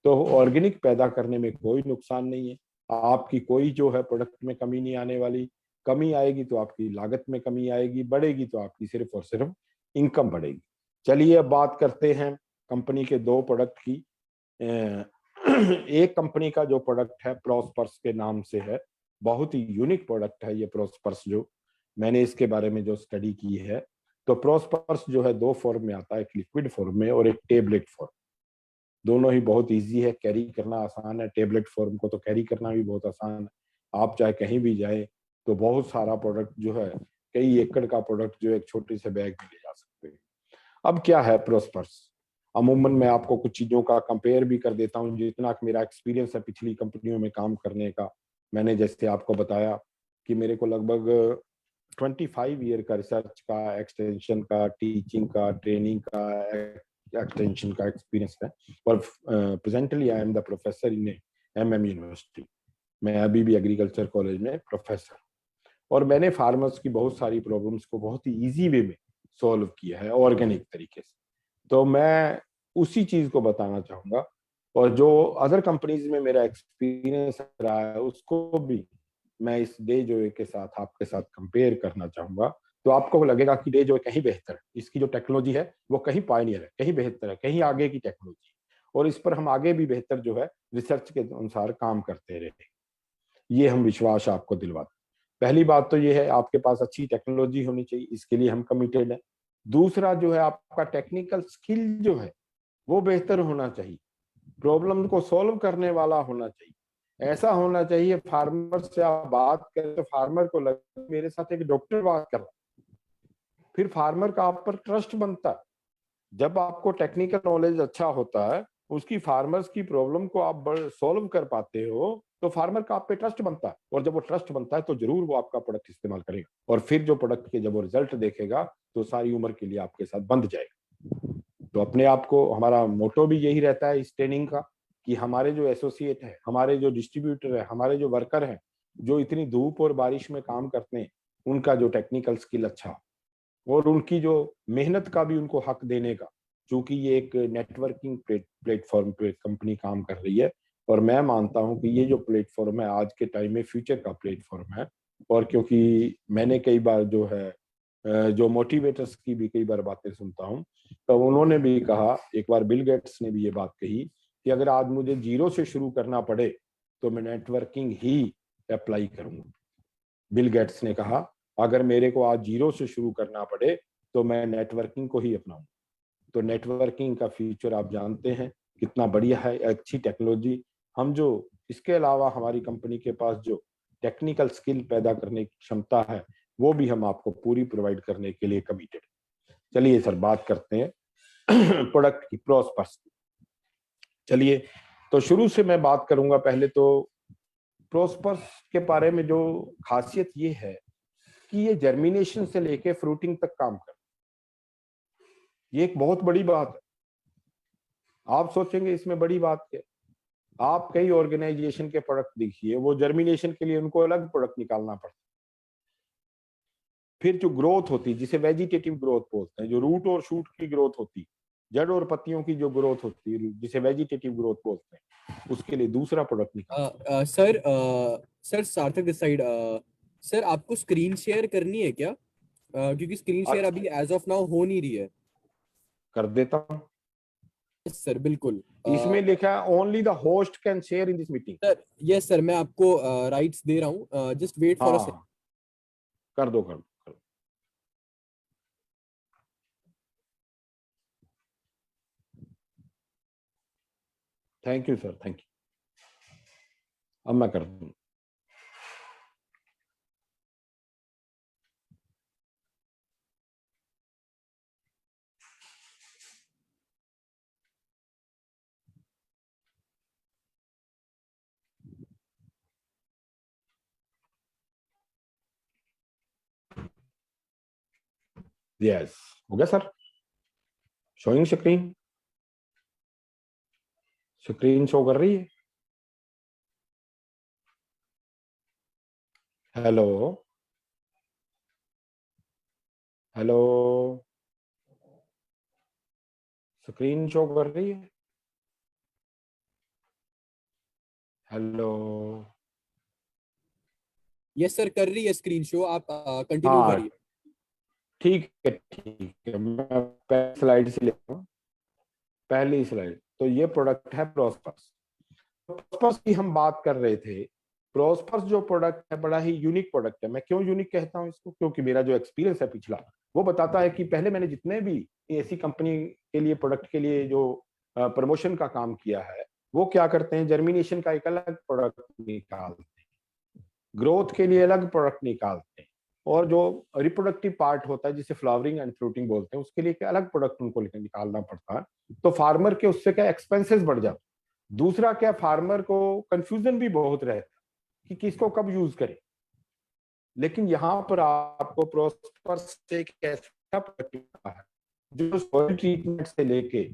[SPEAKER 1] तो ऑर्गेनिक पैदा करने में कोई नुकसान नहीं है, आपकी कोई जो है प्रोडक्ट में कमी नहीं आने वाली। कमी आएगी तो आपकी लागत में कमी आएगी, बढ़ेगी तो आपकी सिर्फ और सिर्फ इनकम बढ़ेगी। चलिए अब बात करते हैं कंपनी के दो प्रोडक्ट की। एक कंपनी का जो प्रोडक्ट है प्रोस्पर्स के नाम से है, बहुत ही यूनिक प्रोडक्ट है ये प्रोस्पर्स। जो मैंने इसके बारे में जो स्टडी की है, तो प्रोस्पर्स जो है दो फॉर्म में आता है, एक लिक्विड फॉर्म में और एक टेबलेट फॉर्म। दोनों ही बहुत इजी है, कैरी करना आसान है। टेबलेट फॉर्म को तो कैरी करना भी बहुत आसान है, आप चाहे कहीं भी जाए तो बहुत सारा प्रोडक्ट जो है, कई एकड़ का प्रोडक्ट जो एक छोटे से बैग में ले जा सकते हैं। अब क्या है प्रोस्पर्स, अमूमन मैं आपको कुछ चीजों का कंपेयर भी कर देता हूँ जितना मेरा एक्सपीरियंस है पिछली कंपनियों में काम करने का। मैंने जैसे आपको बताया कि मेरे को लगभग 25 ईयर का रिसर्च का, एक्सटेंशन का, टीचिंग का, ट्रेनिंग का, एक्सटेंशन का एक्सपीरियंस है। और presently I am the professor in MM university. मैं अभी भी एग्रीकल्चर कॉलेज में प्रोफेसर, और मैंने फार्मर्स की बहुत सारी प्रॉब्लम्स को बहुत ही इजी वे में सॉल्व किया है ऑर्गेनिक तरीके से। तो मैं उसी चीज को बताना चाहूंगा, और जो अदर कंपनीज में मेरा एक्सपीरियंस रहा है उसको भी मैं इस डे जो के साथ आपके साथ कंपेयर करना चाहूंगा। तो आपको लगेगा कि डे जो कहीं बेहतर है, इसकी जो टेक्नोलॉजी है वो कहीं पायनियर है, कहीं बेहतर है, कहीं आगे की टेक्नोलॉजी, और इस पर हम आगे भी बेहतर जो है रिसर्च के अनुसार काम करते रहे, ये हम विश्वास आपको दिलवाते। पहली बात तो ये है आपके पास अच्छी टेक्नोलॉजी होनी चाहिए, इसके लिए हम कमिटेड है। दूसरा जो है आपका टेक्निकल स्किल जो है वो बेहतर होना चाहिए, प्रॉब्लम को सॉल्व करने वाला होना चाहिए। ऐसा होना चाहिए फार्मर से आप बात करें तो फार्मर को लगे मेरे साथ एक डॉक्टर बात कर रहा है, फिर फार्मर का आप पर ट्रस्ट बनता है। जब आपको टेक्निकल नॉलेज अच्छा होता है, उसकी फार्मर्स की प्रॉब्लम को आप सॉल्व कर पाते हो, तो फार्मर का आप पे ट्रस्ट बनता है, और जब वो ट्रस्ट बनता है तो जरूर वो आपका प्रोडक्ट इस्तेमाल करेगा, और फिर जो प्रोडक्ट के जब वो रिजल्ट देखेगा तो सारी उम्र के लिए आपके साथ बंध जाएगा। तो अपने आप को, हमारा मोटो भी यही रहता है इस ट्रेनिंग का, कि हमारे जो एसोसिएट है, हमारे जो डिस्ट्रीब्यूटर है, हमारे जो वर्कर हैं, जो इतनी धूप और बारिश में काम करते हैं, उनका जो टेक्निकल स्किल अच्छा, और उनकी जो मेहनत का भी उनको हक देने का। चूंकि ये एक नेटवर्किंग प्लेटफॉर्म पे कंपनी काम कर रही है, और मैं मानता हूं कि ये जो प्लेटफॉर्म है आज के टाइम में फ्यूचर का प्लेटफॉर्म है। और क्योंकि मैंने कई बार जो है जो मोटिवेटर्स की भी कई बार बातें सुनता हूं, तो उन्होंने भी कहा, एक बार बिल गेट्स ने भी ये बात कही कि अगर आज मुझे जीरो से शुरू करना पड़े तो मैं नेटवर्किंग ही अप्लाई करूंगा। बिल गेट्स ने कहा अगर मेरे को आज जीरो से शुरू करना पड़े तो मैं नेटवर्किंग को ही अपनाऊं। तो नेटवर्किंग का फ्यूचर आप जानते हैं कितना बढ़िया है, अच्छी टेक्नोलॉजी। हम जो इसके अलावा हमारी कंपनी के पास जो टेक्निकल स्किल पैदा करने की क्षमता है वो भी हम आपको पूरी प्रोवाइड करने के लिए कमिटेड। चलिए सर बात करते हैं प्रोडक्ट की, प्रोस्पर्स की। चलिए, तो शुरू से मैं बात करूंगा। पहले तो प्रोस्पर्स के बारे में जो खासियत ये है कि ये जर्मिनेशन से लेके फ्रूटिंग तक काम कर, ये एक बहुत बड़ी बात है। आप सोचेंगे इसमें बड़ी बात क्या, आप कई ऑर्गेनाइजेशन के प्रोडक्ट देखिए, वो जर्मिनेशन के लिए उनको अलग प्रोडक्ट निकालना पड़ता है। फिर जो ग्रोथ होती है जिसे वेजिटेटिव ग्रोथ बोलते हैं, जो रूट और शूट की ग्रोथ होती है, जड़ और पत्तियों की जो ग्रोथ होती है जिसे वेजिटेटिव ग्रोथ बोलते हैं, उसके लिए दूसरा प्रोडक्ट निकालना।
[SPEAKER 2] सर सर सार्थक दिस साइड। सर आपको स्क्रीन शेयर करनी है क्या? क्योंकि स्क्रीन शेयर अभी एज ऑफ नाउ हो नहीं रही है।
[SPEAKER 1] कर देता हूं।
[SPEAKER 2] सर बिल्कुल।
[SPEAKER 1] इसमें लिखा है only the host can share in this meeting.
[SPEAKER 2] Sir yes sir, मैं आपको राइट्स दे रहा हूँ, just wait for a second.
[SPEAKER 1] हाँ, कर दो कर दो कर दो। Thank you sir, thank you. अब मैं कर दूँ। यस, हो गया sir. Showing screen, screen show कर रही है। हेलो हेलो, स्क्रीन शो कर रही है। हेलो।
[SPEAKER 2] यस सर, कर रही है स्क्रीन शो, आप कंटिन्यू
[SPEAKER 1] हाँ
[SPEAKER 2] करिए।
[SPEAKER 1] ठीक है, ठीक है, मैं पहली स्लाइड से लेता हूँ। पहली स्लाइड, तो ये प्रोडक्ट है प्रोस्पर्स। प्रोस्पर्स की हम बात कर रहे थे। प्रोस्पर्स जो प्रोडक्ट है बड़ा ही यूनिक प्रोडक्ट है। मैं क्यों यूनिक कहता हूँ इसको, क्योंकि मेरा जो एक्सपीरियंस है पिछला, वो बताता है कि पहले मैंने जितने भी ऐसी कंपनी के लिए प्रोडक्ट के लिए जो प्रमोशन का काम किया है, वो क्या करते हैं, जर्मिनेशन का एक अलग प्रोडक्ट निकालते हैं, ग्रोथ के लिए अलग प्रोडक्ट निकालते हैं, और जो रिप्रोडक्टिव पार्ट होता है जिसे फ्लावरिंग एंड फ्रूटिंग बोलते हैं, उसके लिए अलग प्रोडक्ट उनको निकालना पड़ता है। तो फार्मर के उससे क्या एक्सपेंसेस बढ़ जाते हैं। दूसरा क्या, फार्मर को कंफ्यूजन भी बहुत रहता है कि किसको कब यूज करें। लेकिन यहाँ पर आपको प्रोस्पर से एक ऐसा प्रोडक्ट मिलता है जो सॉइल ट्रीटमेंट से लेके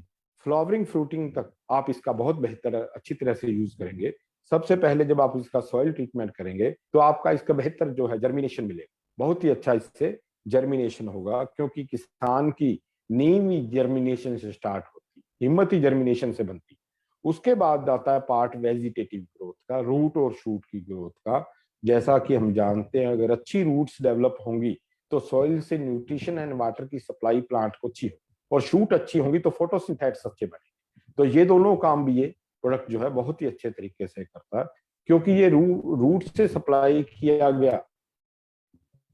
[SPEAKER 1] फ्लावरिंग फ्रूटिंग तक आप इसका बहुत बेहतर अच्छी तरह से यूज करेंगे। सबसे पहले जब आप इसका सॉइल ट्रीटमेंट करेंगे तो आपका इसका बेहतर जो है जर्मिनेशन मिलेगा, बहुत ही अच्छा इससे जर्मिनेशन होगा, क्योंकि किसान की नींव ही जर्मिनेशन से स्टार्ट होती, हिम्मत ही जर्मिनेशन से बनती। उसके बाद आता है पार्ट वेजिटेटिव ग्रोथ का, रूट और शूट की ग्रोथ का। जैसा कि हम जानते हैं, अगर अच्छी रूट्स डेवलप होंगी तो सॉइल से न्यूट्रिशन एंड वाटर की सप्लाई प्लांट को अच्छी होगी, और शूट अच्छी होंगी तो फोटोसिंथेसिस अच्छे बनेंगे। तो ये दोनों काम भी ये प्रोडक्ट जो है बहुत ही अच्छे तरीके से करता है, क्योंकि ये रूट से सप्लाई किया गया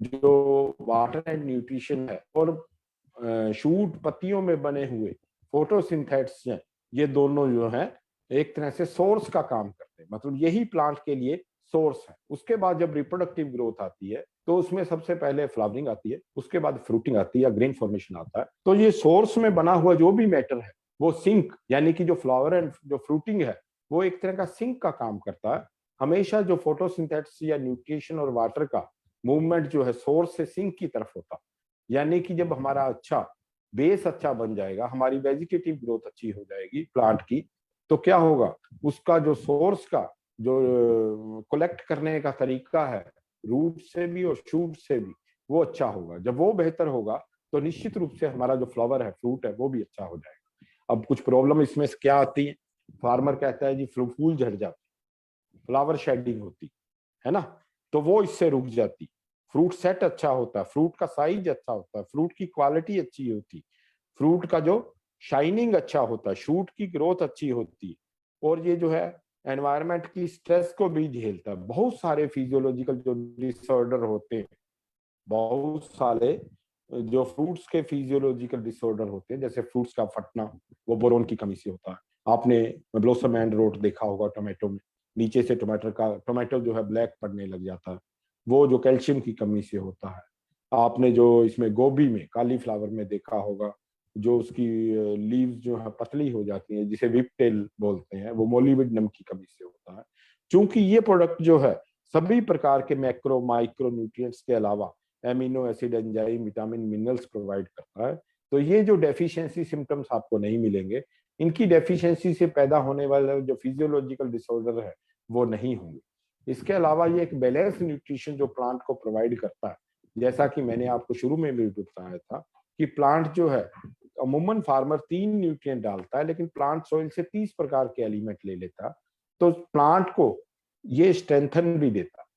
[SPEAKER 1] जो वाटर एंड न्यूट्रिशन है, और शूट पत्तियों में बने हुए फोटोसिंथेसिस हैं, ये दोनों जो है एक तरह से सोर्स का काम करते हैं, मतलब यही प्लांट के लिए सोर्स है। उसके बाद जब रिप्रोडक्टिव ग्रोथ आती है तो उसमें सबसे पहले फ्लावरिंग आती है, उसके बाद फ्रूटिंग आती है या ग्रेन फॉर्मेशन आता है। तो ये सोर्स में बना हुआ जो भी मैटर है वो सिंक, यानी कि जो फ्लावर एंड जो फ्रूटिंग है वो एक तरह का सिंक का काम करता है। हमेशा जो फोटोसिंथेसिस या न्यूट्रिशन और वाटर का मूवमेंट जो है सोर्स से सिंक की तरफ होता, यानी कि जब हमारा अच्छा बेस अच्छा बन जाएगा, हमारी वेजिटेटिव ग्रोथ अच्छी हो जाएगी प्लांट की, तो क्या होगा, उसका जो सोर्स का जो कलेक्ट करने का तरीका है रूट से भी और शूट से भी, वो अच्छा होगा। जब वो बेहतर होगा तो निश्चित रूप से हमारा जो फ्लावर है, फ्रूट है, वो भी अच्छा हो जाएगा। अब कुछ प्रॉब्लम इसमें क्या आती है, फार्मर कहता है जी फूल झड़ जाते, फ्लावर शेडिंग होती है ना, तो वो इससे रुक जाती। फ्रूट सेट अच्छा होता है, फ्रूट का साइज अच्छा होता है, फ्रूट की क्वालिटी अच्छी होती, फ्रूट का जो शाइनिंग अच्छा होता है, शूट की ग्रोथ अच्छी होती, और ये जो है एनवायरनमेंट की स्ट्रेस को भी झेलता है। बहुत सारे फिजियोलॉजिकल जो डिसऑर्डर होते हैं, बहुत सारे जो फ्रूट्स के फिजियोलॉजिकल डिसऑर्डर होते हैं, जैसे फ्रूट्स का फटना, वो बोरोन की कमी से होता है। आपने ब्लॉसम एंड रोट देखा होगा टोमेटो में, नीचे से टोमेटो जो है ब्लैक पड़ने लग जाता है, वो जो कैल्शियम की कमी से होता है। आपने जो इसमें गोभी में, कालीफ्लावर में देखा होगा, जो उसकी लीव्स जो है पतली हो जाती है, जिसे विपटेल बोलते हैं, वो मोलिब्डेनम की कमी से होता है। चूंकि ये प्रोडक्ट जो है सभी प्रकार के मैक्रो माइक्रो न्यूट्रिएंट्स के अलावा amino acid, enzyme, vitamin, minerals provide करता है, तो ये जो डेफिशिएंसी सिम्टम्स आपको नहीं मिलेंगे, इनकी डेफिशिएंसी से पैदा होने वाले जो फिजियोलॉजिकल डिसऑर्डर है वो नहीं होंगे। इसके अलावा ये एक बैलेंस न्यूट्रिशन जो प्लांट को प्रोवाइड करता है, जैसा कि मैंने आपको शुरू में भी बताया था कि प्लांट जो है अमूमन फार्मर 3 न्यूट्रिएंट डालता है, लेकिन प्लांट सॉइल से 30 प्रकार के एलिमेंट ले लेता, तो प्लांट को ये स्ट्रेंथन भी देता,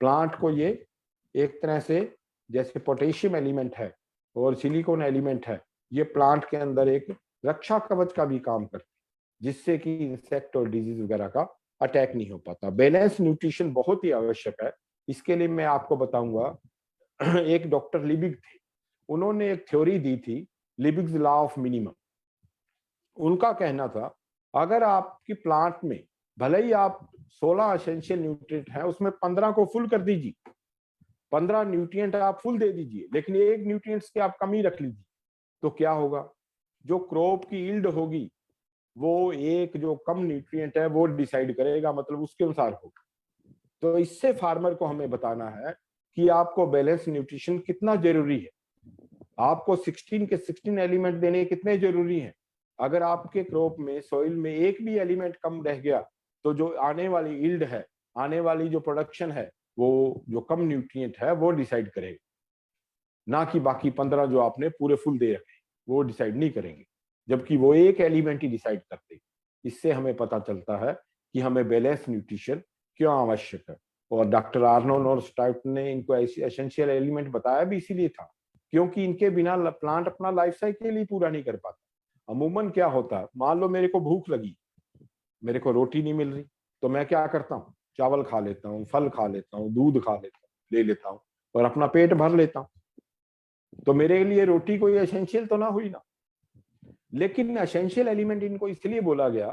[SPEAKER 1] प्लांट को ये एक तरह से, जैसे पोटेशियम एलिमेंट है और सिलिकॉन एलिमेंट है, ये प्लांट के अंदर एक रक्षा कवच का भी काम करते हैं, जिससे कि इंसेक्ट और डिजीज वगैरह का अटैक नहीं हो पाता। बैलेंस न्यूट्रिशन बहुत ही आवश्यक है। इसके लिए मैं आपको बताऊंगा, एक डॉक्टर लिबिग थे, उन्होंने एक थ्योरी दी थी, लिबिग्स लॉ ऑफ मिनिमम। उनका कहना था अगर आपकी प्लांट में भले ही आप 16 एसेंशियल न्यूट्रिएंट है, उसमें 15 को फुल कर दीजिए, 15 न्यूट्रिएंट आप फुल दे दीजिए, लेकिन एक न्यूट्रिएंट्स की आप कमी रख लीजिए, तो क्या होगा? जो क्रॉप की यील्ड होगी वो एक जो कम न्यूट्रिएंट है वो डिसाइड करेगा, मतलब उसके अनुसार होगा। तो इससे फार्मर को हमें बताना है कि आपको बैलेंस न्यूट्रिशन कितना जरूरी है, आपको 16 के 16 एलिमेंट देने कितने जरूरी हैं। अगर आपके क्रॉप में सॉइल में एक भी एलिमेंट कम रह गया तो जो आने वाली यील्ड है, आने वाली जो प्रोडक्शन है, वो जो कम न्यूट्रिएंट है वो डिसाइड करेगा, ना कि बाकी 15 जो आपने पूरे फुल दे रखे वो डिसाइड नहीं करेंगे, जबकि वो एक एलिमेंट ही डिसाइड करते हैं। इससे हमें पता चलता है कि हमें बैलेंस न्यूट्रिशन क्यों आवश्यक है। और डॉक्टर आर्नोल्ड और स्टाउट ने इनको एसेंशियल एलिमेंट बताया भी इसीलिए था, क्योंकि इनके बिना प्लांट अपना लाइफ साइकिल ही पूरा नहीं कर पाता। अमूमन क्या होता है, मान लो मेरे को भूख लगी, मेरे को रोटी नहीं मिल रही, तो मैं क्या करता हूँ, चावल खा लेता हूँ, फल खा लेता हूँ, दूध खा लेता हूँ, ले लेता हूँ और अपना पेट भर लेता हूँ। तो मेरे लिए रोटी कोई एसेंशियल तो ना हुई ना। लेकिन एसेंशियल एलिमेंट इनको इसलिए बोला गया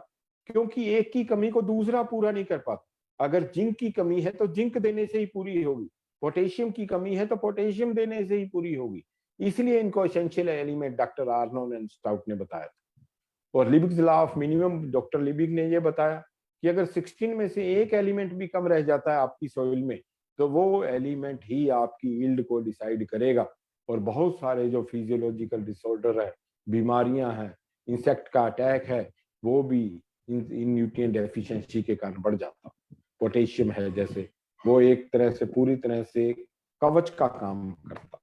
[SPEAKER 1] क्योंकि एक की कमी को दूसरा पूरा नहीं कर पाता। अगर जिंक की कमी है तो जिंक देने से ही पूरी होगी, पोटेशियम की कमी है तो पोटेशियम देने से ही पूरी होगी। इसलिए इनको essential element doctor Arnold and Stout ने बताया था। और Liebig's law of minimum, doctor Liebig ने यह बताया कि अगर 16 में से एक एलिमेंट भी कम रह जाता है आपकी सॉइल में, तो वो एलिमेंट ही आपकी यील्ड को डिसाइड करेगा। और बहुत सारे जो फिजियोलॉजिकल डिसऑर्डर है, बीमारियां हैं, इंसेक्ट का अटैक है, वो भी इन न्यूट्रिएंट डेफिशिएंसी के कारण बढ़ जाता। पोटेशियम है जैसे, वो एक तरह से पूरी तरह से कवच का काम करता,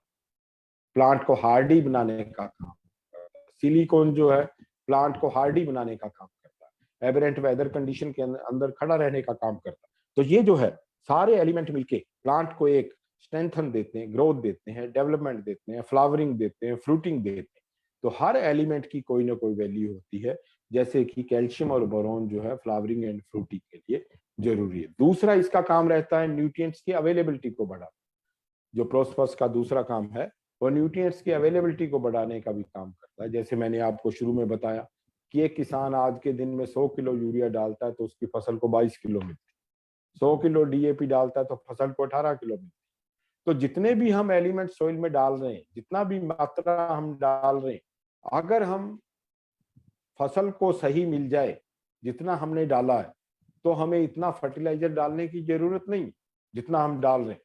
[SPEAKER 1] प्लांट को हार्डी बनाने का काम करता। सिलिकॉन जो है प्लांट को हार्डी बनाने का काम करता है, एबरेंट वेदर कंडीशन के अंदर खड़ा रहने का काम करता है। तो ये जो है सारे एलिमेंट मिलके प्लांट को एक स्ट्रेंथन देते हैं, ग्रोथ देते हैं, डेवलपमेंट देते हैं, फ्लावरिंग देते हैं, फ्रूटिंग देते हैं। तो हर एलिमेंट की कोई ना कोई वैल्यू होती है, जैसे कि कैल्शियम और बोरोन जो है फ्लावरिंग एंड फ्रूटिंग के लिए जरूरी है। दूसरा इसका काम रहता है न्यूट्रिएंट्स की अवेलेबिलिटी को बढ़ाना। जो प्रोस्पर्स का दूसरा काम है वो न्यूट्रिएंट्स की अवेलेबिलिटी को बढ़ाने का भी काम करता है। जैसे मैंने आपको शुरू में बताया कि एक किसान आज के दिन में 100 किलो यूरिया डालता है तो उसकी फसल को 22 किलो मिलती है, 100 किलो डीएपी डालता है तो फसल को 18 किलो मिलती है। तो जितने भी हम एलिमेंट सॉइल में डाल रहे हैं, जितना भी मात्रा हम डाल रहे हैं, अगर हम फसल को सही मिल जाए जितना हमने डाला है, तो हमें इतना फर्टिलाइजर डालने की जरूरत नहीं जितना हम डाल रहे हैं।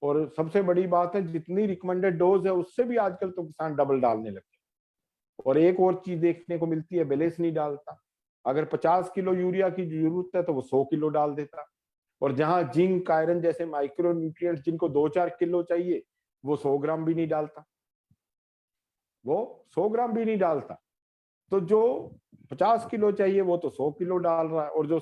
[SPEAKER 1] और सबसे बड़ी बात है, जितनी रिकमेंडेड डोज है उससे भी आजकल तो किसान डबल डालने लगे। और एक और चीज देखने को मिलती है, बैलेंस नहीं डालता। अगर 50 किलो यूरिया की जरूरत है तो वो 100 किलो डाल देता। और जहां जिंक, आयरन जैसे माइक्रो न्यूट्रिएंट्स जिनको 2-4 किलो चाहिए, वो 100 ग्राम भी नहीं डालता, वो 100 ग्राम भी नहीं डालता। तो जो 50 किलो चाहिए वो तो 100 किलो डाल रहा है, और जो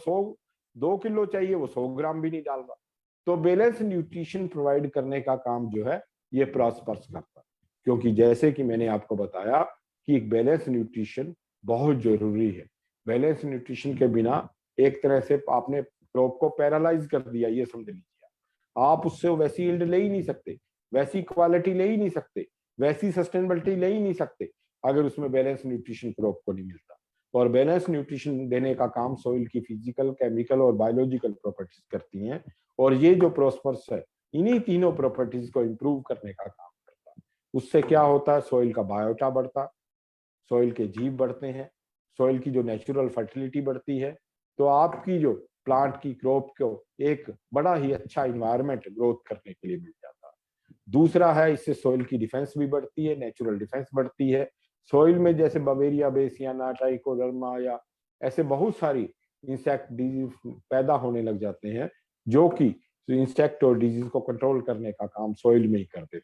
[SPEAKER 1] 2 किलो चाहिए वो 100 ग्राम भी नहीं डाल रहा। तो बैलेंस न्यूट्रिशन प्रोवाइड करने का काम जो है ये प्रॉस्पर्स करता है। क्योंकि जैसे कि मैंने आपको बताया कि एक बैलेंस न्यूट्रिशन बहुत जरूरी है। बैलेंस न्यूट्रिशन के बिना एक तरह से आपने क्रॉप को पैरालाइज कर दिया, ये समझ लीजिए। आप उससे वैसी यील्ड ले ही नहीं सकते, वैसी क्वालिटी ले ही नहीं सकते, वैसी सस्टेनेबिलिटी ले ही नहीं सकते अगर उसमें बैलेंस न्यूट्रिशन क्रॉप को नहीं मिलता। और बैलेंस न्यूट्रिशन देने का काम सॉइल की फिजिकल, केमिकल और बायोलॉजिकल प्रॉपर्टीज करती हैं। और ये जो प्रॉस्पर्स है इन्हीं तीनों प्रॉपर्टीज को इंप्रूव करने का काम करता है। उससे क्या होता है, सॉइल का बायोटा बढ़ता, सॉइल के जीव बढ़ते हैं, सॉइल की जो नेचुरल फर्टिलिटी बढ़ती है। तो आपकी जो प्लांट की क्रॉप को एक बड़ा ही अच्छा इन्वायरमेंट ग्रोथ करने के लिए मिल जाता है। दूसरा है, इससे सॉइल की डिफेंस भी बढ़ती है, नेचुरल डिफेंस बढ़ती है। सॉइल में जैसे बवेरिया बेसियाना, ट्राइकोडर्मा या ऐसे बहुत सारी इंसेक्ट डिजीज पैदा होने लग जाते हैं, जो कि इंसेक्ट और डिजीज को कंट्रोल करने का काम सॉइल में ही करते थे।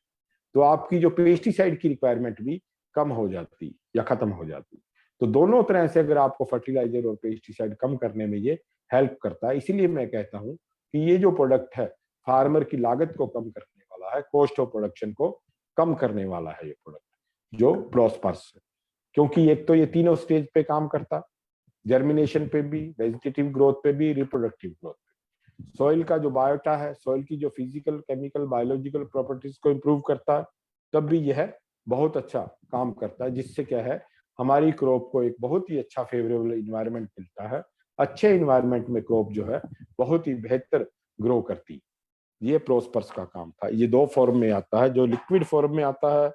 [SPEAKER 1] तो आपकी जो पेस्टिसाइड की रिक्वायरमेंट भी कम हो जाती या खत्म हो जाती। तो दोनों तरह से अगर आपको फर्टिलाइजर और पेस्टिसाइड कम करने में ये हेल्प करता है। इसीलिए मैं कहता हूँ कि ये जो प्रोडक्ट है फार्मर की लागत को कम करने वाला है, कॉस्ट ऑफ प्रोडक्शन को कम करने वाला है ये प्रोडक्ट जो प्रॉस्पर्स है। क्योंकि एक तो ये तीनों स्टेज पे काम करता, जर्मिनेशन पे भी, वेजिटेटिव ग्रोथ पे भी, रिप्रोडक्टिव ग्रोथ पे। सॉइल का जो बायोटा है, सॉइल की जो फिजिकल, केमिकल, बायोलॉजिकल प्रॉपर्टीज को इंप्रूव करता है, तब भी यह बहुत अच्छा काम करता है। जिससे क्या है, हमारी क्रॉप को एक बहुत ही अच्छा फेवरेबल इन्वायरमेंट मिलता है। अच्छे इन्वायरमेंट में क्रॉप जो है बहुत ही बेहतर ग्रो करती। ये प्रोस्पर्स का काम था। ये दो फॉर्म में आता है। जो लिक्विड फॉर्म में आता है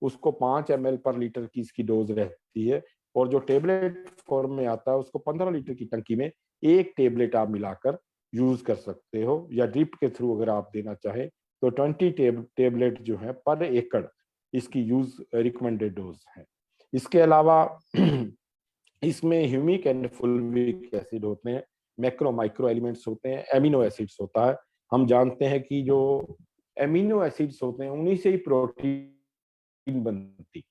[SPEAKER 1] उसको 5 ml पर लीटर की इसकी डोज रहती है, और जो टेबलेट फॉर्म में आता है उसको 15 लीटर की टंकी में एक टेबलेट आप मिलाकर यूज कर सकते हो, या ड्रिप के थ्रू अगर आप देना चाहें तो 20 टेबलेट जो है पर एकड़ इसकी यूज रिकमेंडेड डोज है। इसके अलावा इसमें ह्यूमिक एंड फुल्विक एसिड होते हैं, मैक्रो माइक्रो एलिमेंट्स होते हैं, एमिनो एसिड्स होता है। हम जानते हैं कि जो एमिनो एसिड्स होते हैं उन्हीं से ही प्रोटीन बनती,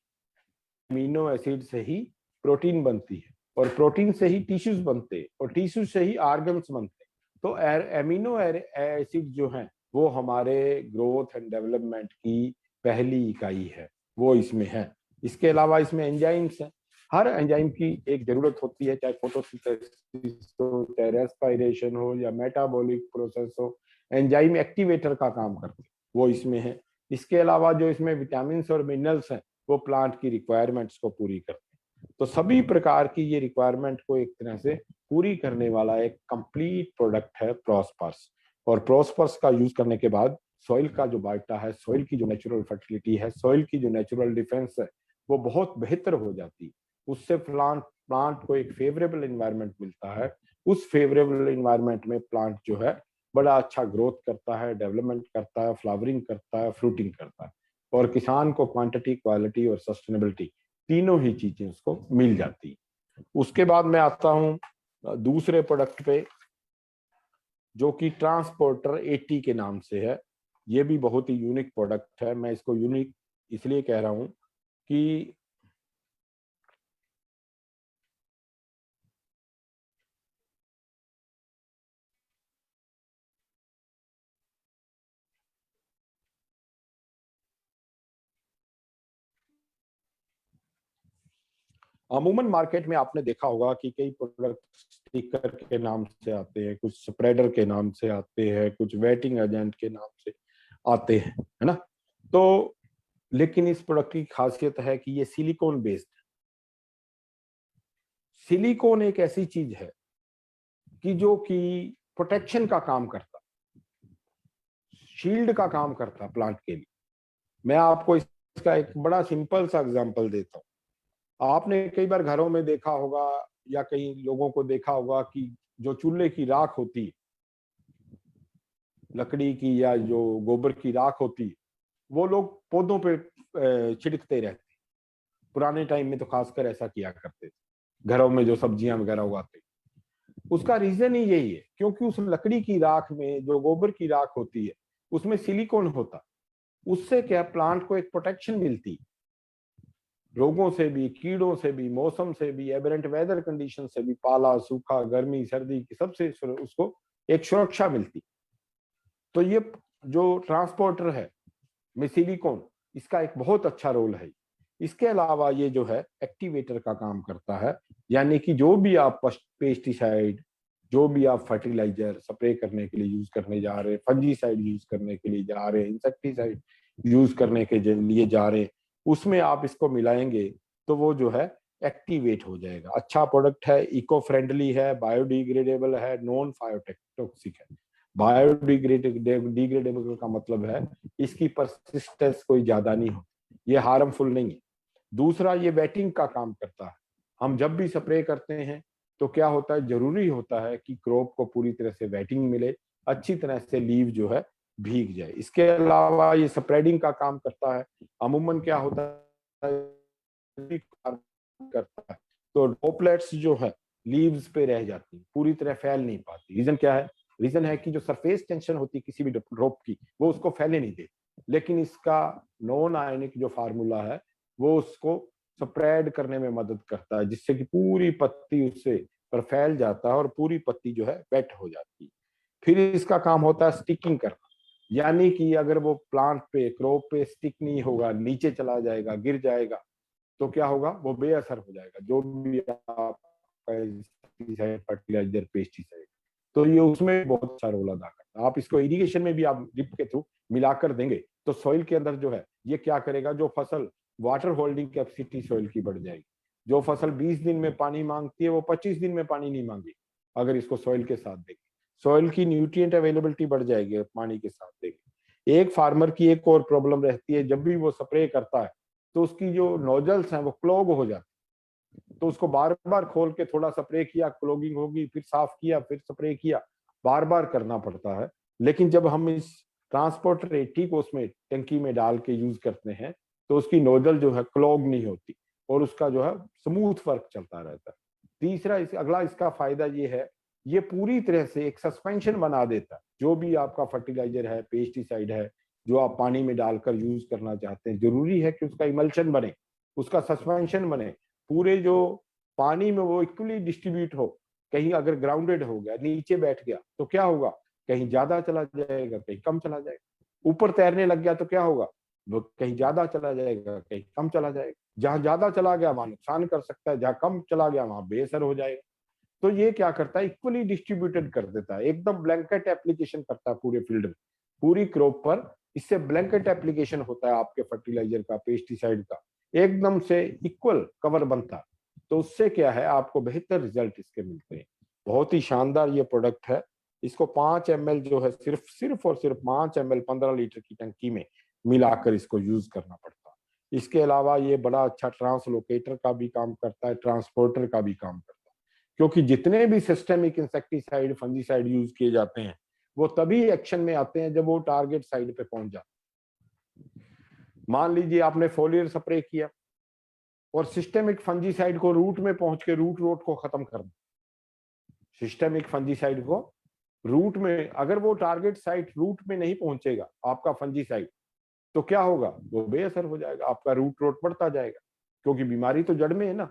[SPEAKER 1] एमिनो एसिड से ही प्रोटीन बनती है, और प्रोटीन से ही टिश्यूज बनते हैं, और टिश्यू से ही ऑर्गन्स बनते हैं। तो एमिनो एसिड जो हैं वो हमारे ग्रोथ एंड डेवलपमेंट की पहली इकाई है, वो इसमें है। इसके अलावा इसमें एंजाइम्स हैं। हर एंजाइम की एक जरूरत होती है, चाहे फोटोसिंथेसिस हो, चाहे रेस्पिरेशन हो, या मेटाबॉलिक प्रोसेस हो, एंजाइम एक्टिवेटर का काम करते हैं, वो इसमें है। इसके अलावा जो इसमें विटामिन और मिनरल्स हैं वो प्लांट की रिक्वायरमेंट्स को पूरी करते हैं। तो सभी प्रकार की ये रिक्वायरमेंट को एक तरह से पूरी करने वाला एक कंप्लीट प्रोडक्ट है प्रोस्पर्स। और प्रोस्पर्स का यूज करने के बाद सॉइल का जो बायोटा है, सॉइल की जो नेचुरल फर्टिलिटी है, सॉइल की जो नेचुरल डिफेंस है, वो बहुत बेहतर हो जाती है। उससे प्लांट को एक फेवरेबल इन्वायरमेंट मिलता है। उस फेवरेबल इन्वायरमेंट में प्लांट जो है बड़ा अच्छा ग्रोथ करता है, डेवलपमेंट करता है, फ्लावरिंग करता है, फ्रूटिंग करता है, और किसान को क्वांटिटी, क्वालिटी और सस्टेनेबिलिटी तीनों ही चीजें उसको मिल जाती है। उसके बाद मैं आता हूं दूसरे प्रोडक्ट पे, जो कि ट्रांसपोर्टर 80 के नाम से है। ये भी बहुत ही यूनिक प्रोडक्ट है। मैं इसको यूनिक इसलिए कह रहा हूं कि अमूमन मार्केट में आपने देखा होगा कि कई प्रोडक्ट स्टिकर के नाम से आते हैं, कुछ स्प्रेडर के नाम से आते हैं, कुछ वेटिंग एजेंट के नाम से आते हैं, है ना। तो लेकिन इस प्रोडक्ट की खासियत है कि ये सिलिकॉन बेस्ड है। सिलिकॉन एक ऐसी चीज है कि जो कि प्रोटेक्शन का काम करता, शील्ड का काम करता प्लांट के लिए। मैं आपको इसका एक बड़ा सिंपल सा एग्जांपल देता हूँ। आपने कई बार घरों में देखा होगा या कई लोगों को देखा होगा कि जो चूल्हे की राख होती है, लकड़ी की या जो गोबर की राख होती है, वो लोग पौधों पे छिड़कते रहते। पुराने टाइम में तो खासकर ऐसा किया करते थे घरों में जो सब्जियां वगैरह उगाते। उसका रीजन ही यही है, क्योंकि उस लकड़ी की राख में, जो गोबर की राख होती है, उसमें सिलिकॉन होता। उससे क्या प्लांट को एक प्रोटेक्शन मिलती, रोगों से भी, कीड़ों से भी, मौसम से भी, एबरेंट वेदर कंडीशन से भी, पाला, सूखा, गर्मी, सर्दी की सबसे उसको एक सुरक्षा मिलती। तो ये जो ट्रांसपोर्टर है में सिलिकॉन, इसका एक बहुत अच्छा रोल है। इसके अलावा ये जो है एक्टिवेटर का काम करता है, यानी कि जो भी आप पेस्टिसाइड, जो भी आप फर्टिलाइजर स्प्रे करने के लिए यूज करने जा रहे हैं, फंजीसाइड यूज करने के लिए जा रहे हैं, इंसेक्टिसाइड यूज करने के लिए जा रहे हैं, उसमें आप इसको मिलाएंगे तो वो जो है एक्टिवेट हो जाएगा। अच्छा प्रोडक्ट है, इको फ्रेंडली है, बायोडिग्रेडेबल है, नॉन बायोटॉक्सिक है। बायोडिग्रेडेबल का मतलब है इसकी परसिस्टेंस कोई ज्यादा नहीं होती, ये हार्मफुल नहीं है। दूसरा, ये वेटिंग का काम करता है। हम जब भी स्प्रे करते हैं तो क्या होता है, जरूरी होता है कि क्रॉप को पूरी तरह से वेटिंग मिले, अच्छी तरह से लीव जो है भीग जाए। इसके अलावा ये स्प्रेडिंग का काम करता है। अमूमन क्या होता है, करता है तो ड्रॉपलेट्स जो है लीव्स पे रह जाती, पूरी तरह फैल नहीं पाती। रीजन क्या है? रीजन है कि जो सरफेस टेंशन होती है किसी भी ड्रॉप की, वो उसको फैलने नहीं देती। लेकिन इसका नॉन आयनिक जो फार्मूला है वो उसको स्प्रेड करने में मदद करता है, जिससे कि पूरी पत्ती उससे पर फैल जाता है और पूरी पत्ती जो है वेट हो जाती है। फिर इसका काम होता है स्टिकिंग करना, यानी कि अगर वो प्लांट पे, क्रॉप पे स्टिक नहीं होगा, नीचे चला जाएगा, गिर जाएगा, तो क्या होगा, वो बेअसर हो जाएगा जो भी आप फर्टिलाइजर, पेस्टिसाइड। तो ये उसमें बहुत अच्छा रोल अदा करता है। आप इसको इरिगेशन में भी आप ड्रिप के थ्रू मिलाकर देंगे तो सॉइल के अंदर जो है ये क्या करेगा, जो फसल वाटर होल्डिंग कैपेसिटी सॉइल की बढ़ जाएगी, जो फसल 20 दिन में पानी मांगती है वो 25 दिन में पानी नहीं मांगी अगर इसको सॉइल के साथ देंगे। सॉइल की न्यूट्रिएंट अवेलेबिलिटी बढ़ जाएगी पानी के साथ देंगे। एक फार्मर की एक और प्रॉब्लम रहती है, जब भी वो स्प्रे करता है तो उसकी जो नोजल्स हैं वो क्लॉग हो जाती है, तो उसको बार बार खोल के थोड़ा स्प्रे किया, क्लॉगिंग होगी, फिर साफ किया, फिर स्प्रे किया, बार बार करना पड़ता है। लेकिन जब हम इस ट्रांसपोर्टर 80 को उसमें टंकी में डाल के यूज करते हैं तो उसकी नोजल जो है क्लॉग नहीं होती और उसका जो है स्मूथ वर्क चलता रहता है। तीसरा अगला इसका फायदा ये है, ये पूरी तरह से एक सस्पेंशन बना देता है। जो भी आपका फर्टिलाइजर है, पेस्टिसाइड है, जो आप पानी में डालकर यूज करना चाहते हैं, जरूरी है कि उसका इमल्शन बने, उसका सस्पेंशन बने, पूरे जो पानी में वो इक्वली डिस्ट्रीब्यूट हो। कहीं अगर ग्राउंडेड हो गया, नीचे बैठ गया तो क्या होगा, कहीं ज्यादा चला जाएगा, कहीं कम चला जाएगा। ऊपर तैरने लग गया तो क्या होगा, वो कहीं ज्यादा चला जाएगा, कहीं कम चला जाएगा। जहां ज्यादा चला गया वहां नुकसान कर सकता है, जहां कम चला गया वहां बेअसर हो जाएगा। तो ये क्या करता है, इक्वली डिस्ट्रीब्यूटेड कर देता है, एकदम ब्लैंकेट एप्लीकेशन करता है पूरे फील्ड में, पूरी क्रॉप पर। इससे ब्लैंकेट एप्लीकेशन होता है आपके फर्टिलाइजर का, पेस्टिसाइड का, एकदम से इक्वल कवर बनता है। तो उससे क्या है, आपको बेहतर रिजल्ट इसके मिलते हैं। बहुत ही शानदार ये प्रोडक्ट है। इसको 5 ml जो है सिर्फ और सिर्फ 5 ml 15 लीटर की टंकी में मिलाकर इसको यूज करना पड़ता है। इसके अलावा ये बड़ा अच्छा ट्रांसलोकेटर का भी काम करता है, ट्रांसपोर्टर का भी काम करता है, क्योंकि जितने भी सिस्टेमिक इंसेक्टिसाइड, फंजीसाइड यूज किए जाते हैं वो तभी एक्शन में आते हैं जब वो टारगेट साइड पे पहुंच जाते हैं। मान लीजिए आपने फोलियर स्प्रे किया और सिस्टेमिक फंजीसाइड को रूट में पहुंच के रूट रोट को खत्म कर दिया। सिस्टेमिक फंजीसाइड को रूट में, अगर वो टारगेट साइट रूट में नहीं पहुंचेगा आपका फंजीसाइड, तो क्या होगा, वो बेअसर हो जाएगा, आपका रूट रोट बढ़ता जाएगा, क्योंकि बीमारी तो जड़ में है ना।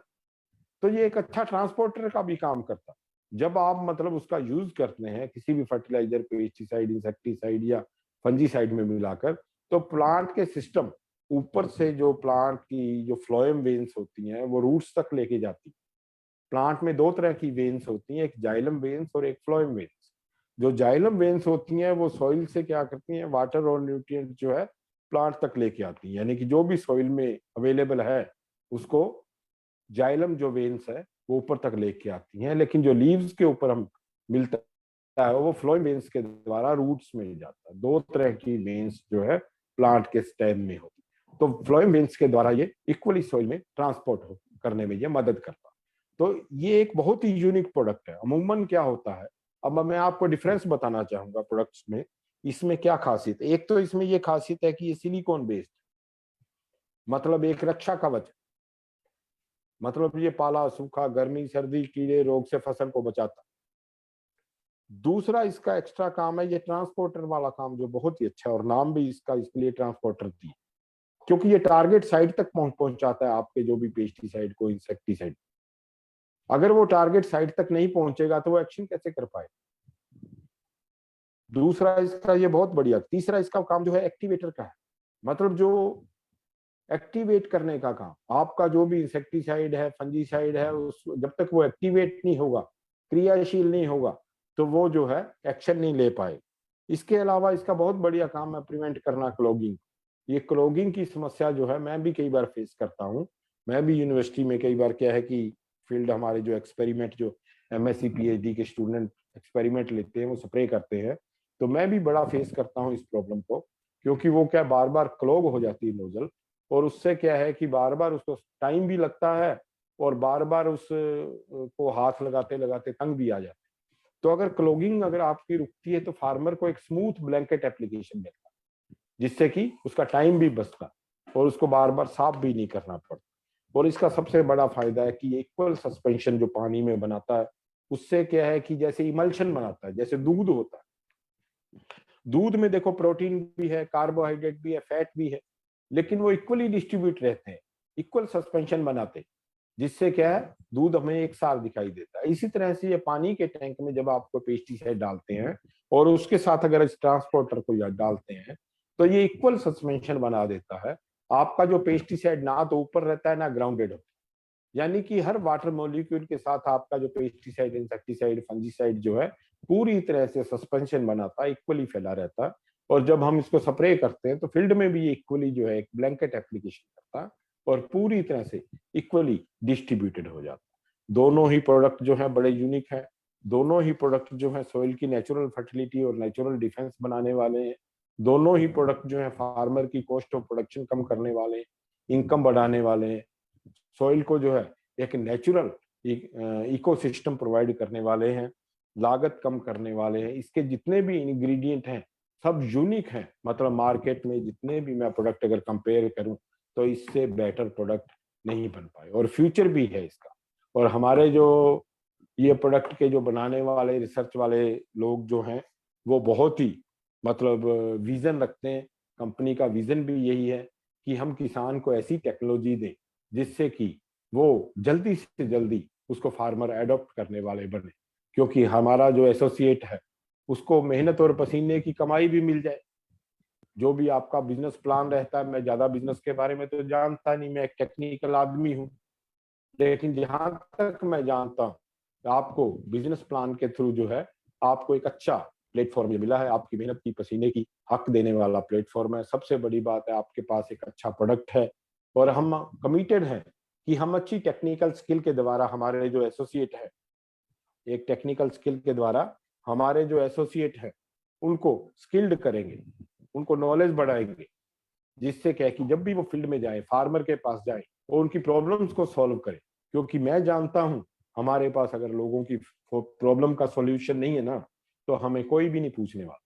[SPEAKER 1] तो ये एक अच्छा ट्रांसपोर्टर का भी काम करता है। जब आप मतलब उसका यूज करते हैं किसी भी फर्टिलाइजर, पेस्टिसाइड, इंसेक्टिसाइड या फंजीसाइड में मिलाकर, तो प्लांट के सिस्टम ऊपर से जो प्लांट की जो फ्लोएम वेन्स होती हैं वो रूट्स तक लेके जाती है। प्लांट में 2 तरह की वेन्स होती हैं, एक जाइलम वेन्स और एक फ्लोएम वेन्स। जो जाइलम वेन्स होती हैं वो सॉइल से क्या करती हैं, वाटर और न्यूट्रिएंट जो है प्लांट तक लेके आती हैं, यानी कि जो भी सॉइल में अवेलेबल है उसको जाइलम जो वेन्स है वो ऊपर तक लेके आती हैं। लेकिन जो लीव्स के ऊपर हम मिलता है वो फ्लोएम वेन्स के द्वारा रूट्स में जाता है। 2 तरह की वेन्स जो है प्लांट के स्टेम में होती है, तो फ्लोएम वेन्स के द्वारा ये इक्वली सॉइल में ट्रांसपोर्ट करने में ये मदद करता है। तो ये एक बहुत ही यूनिक प्रोडक्ट है। अमूमन क्या होता है, अब मैं आपको डिफरेंस बताना चाहूंगा प्रोडक्ट्स में, इसमें क्या खासियत है। एक तो इसमें ये खासियत है कि ये सिलिकॉन बेस्ड, मतलब एक रक्षा कवच, मतलब ये पाला, सूखा, गर्मी, सर्दी, कीड़े, रोग से फसल को बचाता। दूसरा इसका एक्स्ट्रा काम है ये ट्रांसपोर्टर वाला काम, जो बहुत ही अच्छा है, और नाम भी इसका इसलिए ट्रांसपोर्टर दिया क्योंकि ये टारगेट साइट तक पहुंचाता है आपके जो भी पेस्टिसाइड को, इंसेक्टिसाइड। अगर वो टारगेट साइट तक नहीं पहुंचेगा तो वो एक्शन कैसे कर पाए। दूसरा इसका ये बहुत बढ़िया। तीसरा इसका काम जो है एक्टिवेटर का है, मतलब जो एक्टिवेट करने का काम, आपका जो भी इंसेक्टिसाइड है, फंजीसाइड है, उस जब तक वो एक्टिवेट नहीं होगा, क्रियाशील नहीं होगा, तो वो जो है एक्शन नहीं ले पाए। इसके अलावा इसका बहुत बढ़िया काम है प्रिवेंट करना क्लॉगिंग। ये क्लॉगिंग की समस्या जो है मैं भी कई बार फेस करता हूँ। मैं भी यूनिवर्सिटी में कई बार क्या है कि फील्ड हमारे जो एक्सपेरिमेंट, जो MSc PhD के स्टूडेंट एक्सपेरिमेंट लेते हैं वो स्प्रे करते हैं, तो मैं भी बड़ा फेस करता हूँ इस प्रॉब्लम को, क्योंकि वो क्या बार बार क्लॉग हो जाती है नोजल, और उससे क्या है कि बार बार उसको टाइम भी लगता है और बार बार उस को हाथ लगाते लगाते तंग भी आ जाता है। तो अगर क्लॉगिंग अगर आपकी रुकती है तो फार्मर को एक स्मूथ ब्लैंकेट एप्लीकेशन मिलता है, जिससे कि उसका टाइम भी बचता है और उसको बार बार साफ भी नहीं करना पड़ता। और इसका सबसे बड़ा फायदा है कि इक्वल सस्पेंशन जो पानी में बनाता है, उससे क्या है कि जैसे इमल्शन बनाता है, जैसे दूध होता है, दूध में देखो प्रोटीन भी है, कार्बोहाइड्रेट भी है, फैट भी है, लेकिन वो इक्वली डिस्ट्रीब्यूट रहते हैं, इक्वल सस्पेंशन बनाते, जिससे क्या है दूध हमें एक साथ दिखाई देता है। इसी तरह से ये पानी के टैंक में जब आपको पेस्टिसाइड डालते हैं और उसके साथ अगर इस ट्रांसपोर्टर को डालते हैं तो ये इक्वल सस्पेंशन बना देता है। आपका जो पेस्टिसाइड ना तो ऊपर रहता है ना ग्राउंडेड होता है, यानी कि हर वाटर मॉलिक्यूल के साथ आपका जो पेस्टिसाइड, इंसेक्टिसाइड, फंजीसाइड जो है पूरी तरह से सस्पेंशन बनाता है, इक्वली फैला रहता है। और जब हम इसको स्प्रे करते हैं तो फील्ड में भी इक्वली जो है एक ब्लैंकेट एप्लीकेशन करता है, और पूरी तरह से इक्वली डिस्ट्रीब्यूटेड हो जाता है। दोनों ही प्रोडक्ट जो है बड़े यूनिक है, दोनों ही प्रोडक्ट जो है सॉइल की नेचुरल फर्टिलिटी और नेचुरल डिफेंस बनाने वाले हैं, दोनों ही प्रोडक्ट जो है फार्मर की कॉस्ट ऑफ प्रोडक्शन कम करने वाले हैं, इनकम बढ़ाने वाले हैं, सॉइल को जो है एक नेचुरल इकोसिस्टम प्रोवाइड करने वाले हैं, लागत कम करने वाले हैं। इसके जितने भी इंग्रेडिएंट हैं सब यूनिक हैं, मतलब मार्केट में जितने भी मैं प्रोडक्ट अगर कंपेयर करूं तो इससे बेटर प्रोडक्ट नहीं बन पाए, और फ्यूचर भी है इसका। और हमारे जो ये प्रोडक्ट के जो बनाने वाले रिसर्च वाले लोग जो हैं वो बहुत ही मतलब विजन रखते हैं। कंपनी का विजन भी यही है कि हम किसान को ऐसी टेक्नोलॉजी दें जिससे कि वो जल्दी से जल्दी उसको फार्मर एडॉप्ट करने वाले बने, क्योंकि हमारा जो एसोसिएट है उसको मेहनत और पसीने की कमाई भी मिल जाए। जो भी आपका बिजनेस प्लान रहता है, मैं ज्यादा बिजनेस के बारे में तो जानता नहीं, मैं एक टेक्निकल आदमी हूँ, लेकिन जहां तक मैं जानता हूँ आपको बिजनेस प्लान के थ्रू जो है आपको एक अच्छा प्लेटफॉर्म मिला है, आपकी मेहनत की पसीने की हक देने वाला प्लेटफॉर्म है। सबसे बड़ी बात है आपके पास एक अच्छा प्रोडक्ट है, और हम कमिटेड हैं कि हम अच्छी टेक्निकल स्किल के द्वारा हमारे जो एसोसिएट है, एक टेक्निकल स्किल के द्वारा हमारे जो एसोसिएट है उनको स्किल्ड करेंगे, उनको नॉलेज बढ़ाएंगे, जिससे क्या है कि जब भी वो फील्ड में जाए, फार्मर के पास जाए और उनकी प्रॉब्लम्स को सॉल्व करे। क्योंकि मैं जानता हूं हमारे पास अगर लोगों की प्रॉब्लम का सॉल्यूशन नहीं है ना, तो हमें कोई भी नहीं पूछने वाला।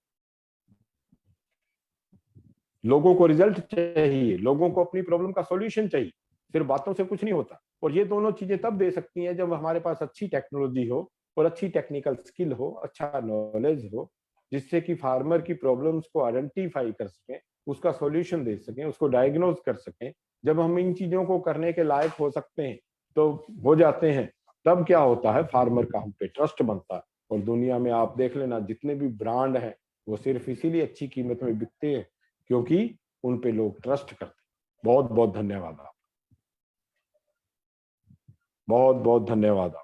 [SPEAKER 1] लोगों को रिजल्ट चाहिए, लोगों को अपनी प्रॉब्लम का सॉल्यूशन चाहिए, सिर्फ बातों से कुछ नहीं होता। और ये दोनों चीजें तब दे सकती हैं जब हमारे पास अच्छी टेक्नोलॉजी हो और अच्छी टेक्निकल स्किल हो, अच्छा नॉलेज हो, जिससे कि फार्मर की प्रॉब्लम्स को आइडेंटिफाई कर सकें, उसका सॉल्यूशन दे सकें, उसको डायग्नोज कर सकें। जब हम इन चीजों को करने के लायक हो सकते हैं, तो हो जाते हैं, तब क्या होता है, फार्मर का हम पे ट्रस्ट बनता है। और दुनिया में आप देख लेना जितने भी ब्रांड हैं वो सिर्फ इसीलिए अच्छी कीमत में बिकते हैं क्योंकि उन पे लोग ट्रस्ट करते हैं। बहुत बहुत धन्यवाद आप, बहुत बहुत धन्यवाद आप।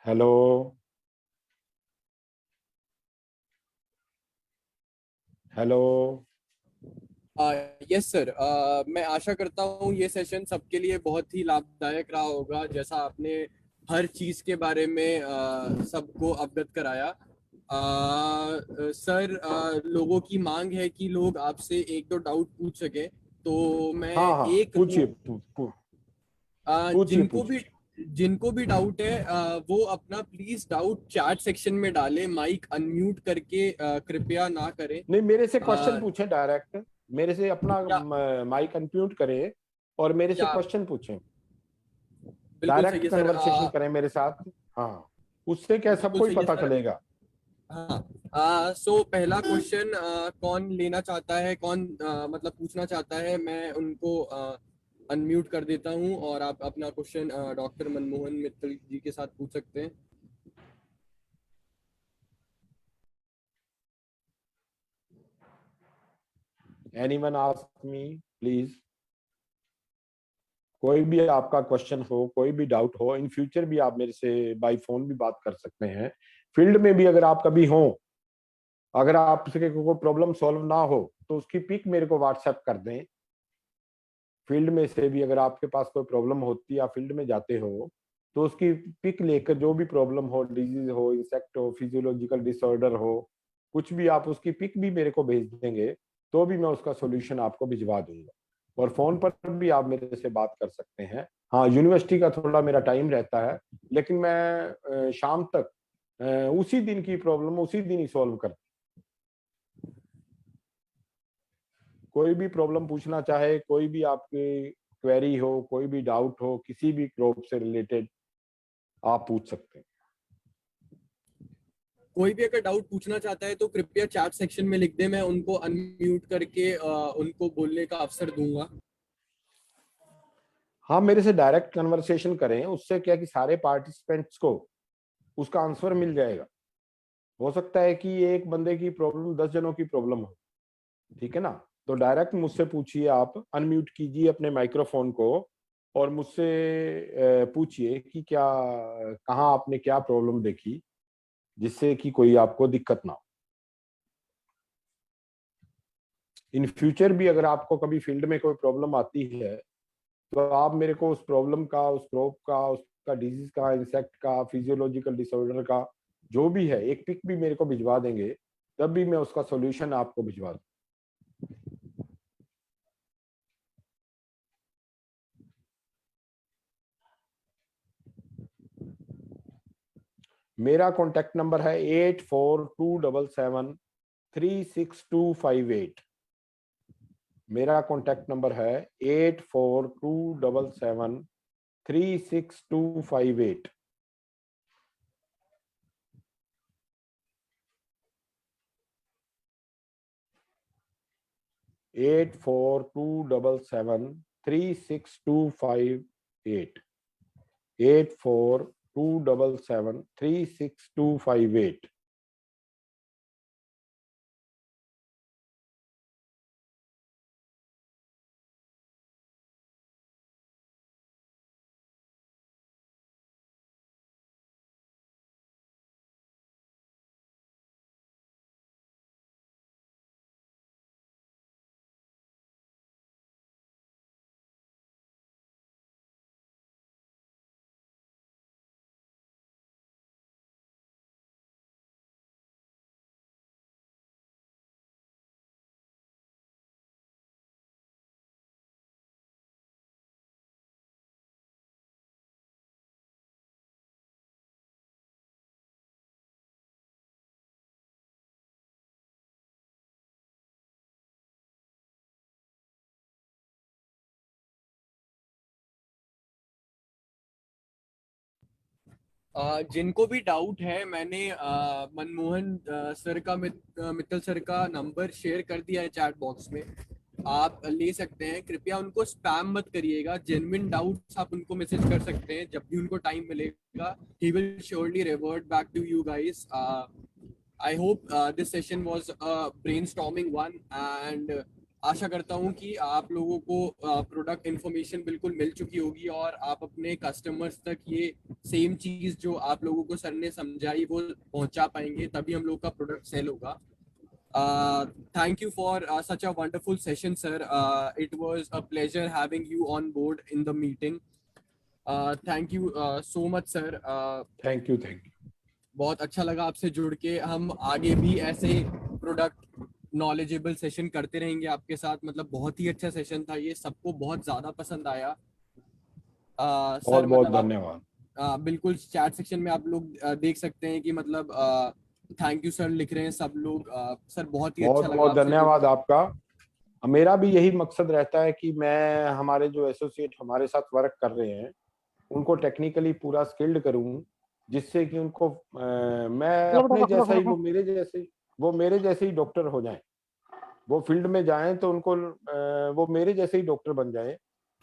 [SPEAKER 1] Hello hello.
[SPEAKER 2] यस सर, मैं आशा करता हूँ ये सेशन सबके लिए बहुत ही लाभदायक रहा होगा। जैसा आपने हर चीज के बारे में सबको अवगत कराया। सर, लोगों की मांग है कि लोग आपसे एक दो डाउट पूछ सके, तो मैं
[SPEAKER 1] हाँ हाँ,
[SPEAKER 2] एक
[SPEAKER 1] पूछिए
[SPEAKER 2] दो
[SPEAKER 1] पूछिए
[SPEAKER 2] जिनको भी
[SPEAKER 1] पूछिए।
[SPEAKER 2] डाउट है वो अपना प्लीज डाउट चैट सेक्शन में डालें, माइक अनम्यूट करके कृपया ना करें।
[SPEAKER 1] नहीं, मेरे से क्वेश्चन
[SPEAKER 2] अ,
[SPEAKER 1] पूछें डायरेक्ट, मेरे से अपना
[SPEAKER 2] या
[SPEAKER 1] माइक अनम्यूट करें और मेरे से
[SPEAKER 2] या
[SPEAKER 1] क्वेश्चन पूछें,
[SPEAKER 2] बिल्कुल सही
[SPEAKER 1] डायरेक्ट
[SPEAKER 2] है सर।
[SPEAKER 1] कन्वर्सेशन करें मेरे साथ। हाँ, उससे क्या
[SPEAKER 2] बिल्कुल
[SPEAKER 1] सबको ही
[SPEAKER 2] सही है
[SPEAKER 1] पता
[SPEAKER 2] सर।
[SPEAKER 1] चलेगा।
[SPEAKER 2] हाँ, सो पहला क्वेश्चन कौन लेना चाहता है, कौन मतलब पूछना चाहता है, मैं उनको अनम्यूट कर देता हूँ और आप अपना क्वेश्चन डॉक्टर मनमोहन मित्तल जी के साथ पूछ सकते हैं।
[SPEAKER 1] Anyone ask me please. कोई भी आपका क्वेश्चन हो, कोई भी डाउट हो, इन फ्यूचर भी आप मेरे से बाय फोन भी बात कर सकते हैं। फील्ड में भी अगर आप कभी हो, अगर आपसे कोई प्रॉब्लम सॉल्व ना हो तो उसकी पिक मेरे को व्हाट्सएप कर दें। फील्ड में से भी अगर आपके पास कोई प्रॉब्लम होती है, आप फील्ड में जाते हो, तो उसकी पिक लेकर जो भी प्रॉब्लम हो, डिजीज हो, इंसेक्ट हो, फिजियोलॉजिकल डिसऑर्डर हो, कुछ भी, आप उसकी पिक भी मेरे को भेज देंगे तो भी मैं उसका सोल्यूशन आपको भिजवा दूंगा। और फोन पर भी आप मेरे से बात कर सकते हैं। हाँ, यूनिवर्सिटी का थोड़ा मेरा टाइम रहता है, लेकिन मैं शाम तक उसी दिन की प्रॉब्लम उसी दिन ही सॉल्व कर, कोई भी प्रॉब्लम पूछना चाहे, कोई भी आपकी क्वेरी हो, कोई भी डाउट हो, किसी भी क्रॉप से रिलेटेड आप पूछ सकते हैं।
[SPEAKER 2] कोई भी अगर डाउट पूछना चाहता है तो कृपया चैट सेक्शन में लिख दे, मैं उनको अनम्यूट करके उनको बोलने का अवसर दूंगा।
[SPEAKER 1] हाँ, मेरे से डायरेक्ट कन्वर्सेशन करें, उससे क्या कि सारे पार्टिसिपेंट्स को उसका आंसर मिल जाएगा। हो सकता है कि एक बंदे की प्रॉब्लम 10 जनों की प्रॉब्लम हो, ठीक है ना, तो डायरेक्ट मुझसे पूछिए, आप अनम्यूट कीजिए अपने माइक्रोफोन को और मुझसे पूछिए कि क्या, कहाँ आपने क्या प्रॉब्लम देखी जिससे कि कोई आपको दिक्कत ना हो। इन फ्यूचर भी अगर आपको कभी फील्ड में कोई प्रॉब्लम आती है तो आप मेरे को उस प्रॉब्लम का, उस क्रॉप का, उसका डिजीज का, इंसेक्ट का, फिजियोलॉजिकल डिसऑर्डर का जो भी है, एक पिक भी मेरे को भिजवा देंगे, तब भी मैं उसका सॉल्यूशन आपको भिजवा दूं। मेरा कॉन्टेक्ट नंबर है 8427736258। मेरा कॉन्टेक्ट नंबर है 8427736258। 8427736258। 8427736258।
[SPEAKER 2] जिनको भी डाउट है, मैंने मनमोहन सर का, मित्तल सर का नंबर शेयर कर दिया है चैट बॉक्स में। आप ले सकते हैं, कृपया उनको स्पैम मत करिएगा। जेन्युइन डाउट्स आप उनको मैसेज कर सकते हैं जब भी उनको टाइम मिलेगा। He will surely revert back to you guys. I hope this session was brainstorming one, and आशा करता हूं कि आप लोगों को प्रोडक्ट इन्फॉर्मेशन बिल्कुल मिल चुकी होगी और आप अपने कस्टमर्स तक ये सेम चीज जो आप लोगों को सर ने समझाई वो पहुंचा पाएंगे, तभी हम लोग का प्रोडक्ट सेल होगा। Thank you for such a wonderful session, sir. It was a pleasure having you on board in the meeting. Thank you so much, sir.
[SPEAKER 1] Thank you, thank you.
[SPEAKER 2] बहुत अच्छा लगा आपसे जुड़ के। हम आगे भी ऐसे प्रोडक्ट नॉलेजेबल सेशन करते रहेंगे आपके साथ। मतलब बहुत ही अच्छा सेशन था ये, सबको बहुत ज्यादा पसंद आया।
[SPEAKER 1] बहुत
[SPEAKER 2] सर
[SPEAKER 1] बहुत
[SPEAKER 2] मतलब
[SPEAKER 1] धन्यवाद।
[SPEAKER 2] बिल्कुल चैट सेक्शन में आप लोग देख सकते हैं कि मतलब थैंक यू सर लिख रहे हैं सब लोग। सर बहुत ही
[SPEAKER 1] बहुत
[SPEAKER 2] अच्छा लगा
[SPEAKER 1] बहुत
[SPEAKER 2] आपसे जुड़
[SPEAKER 1] धन्यवाद
[SPEAKER 2] के।
[SPEAKER 1] आपका। मेरा भी यही मकसद रहता है कि मैं हमारे जो एसोसिएट हमारे साथ वर्क कर रहे हैं उनको टेक्निकली पूरा स्किल्ड करूं, जिससे कि उनको मैं अपने जैसा ही, वो मेरे जैसे ही डॉक्टर हो जाएं। वो फील्ड में जाएं तो उनको वो मेरे जैसे ही डॉक्टर बन जाएं,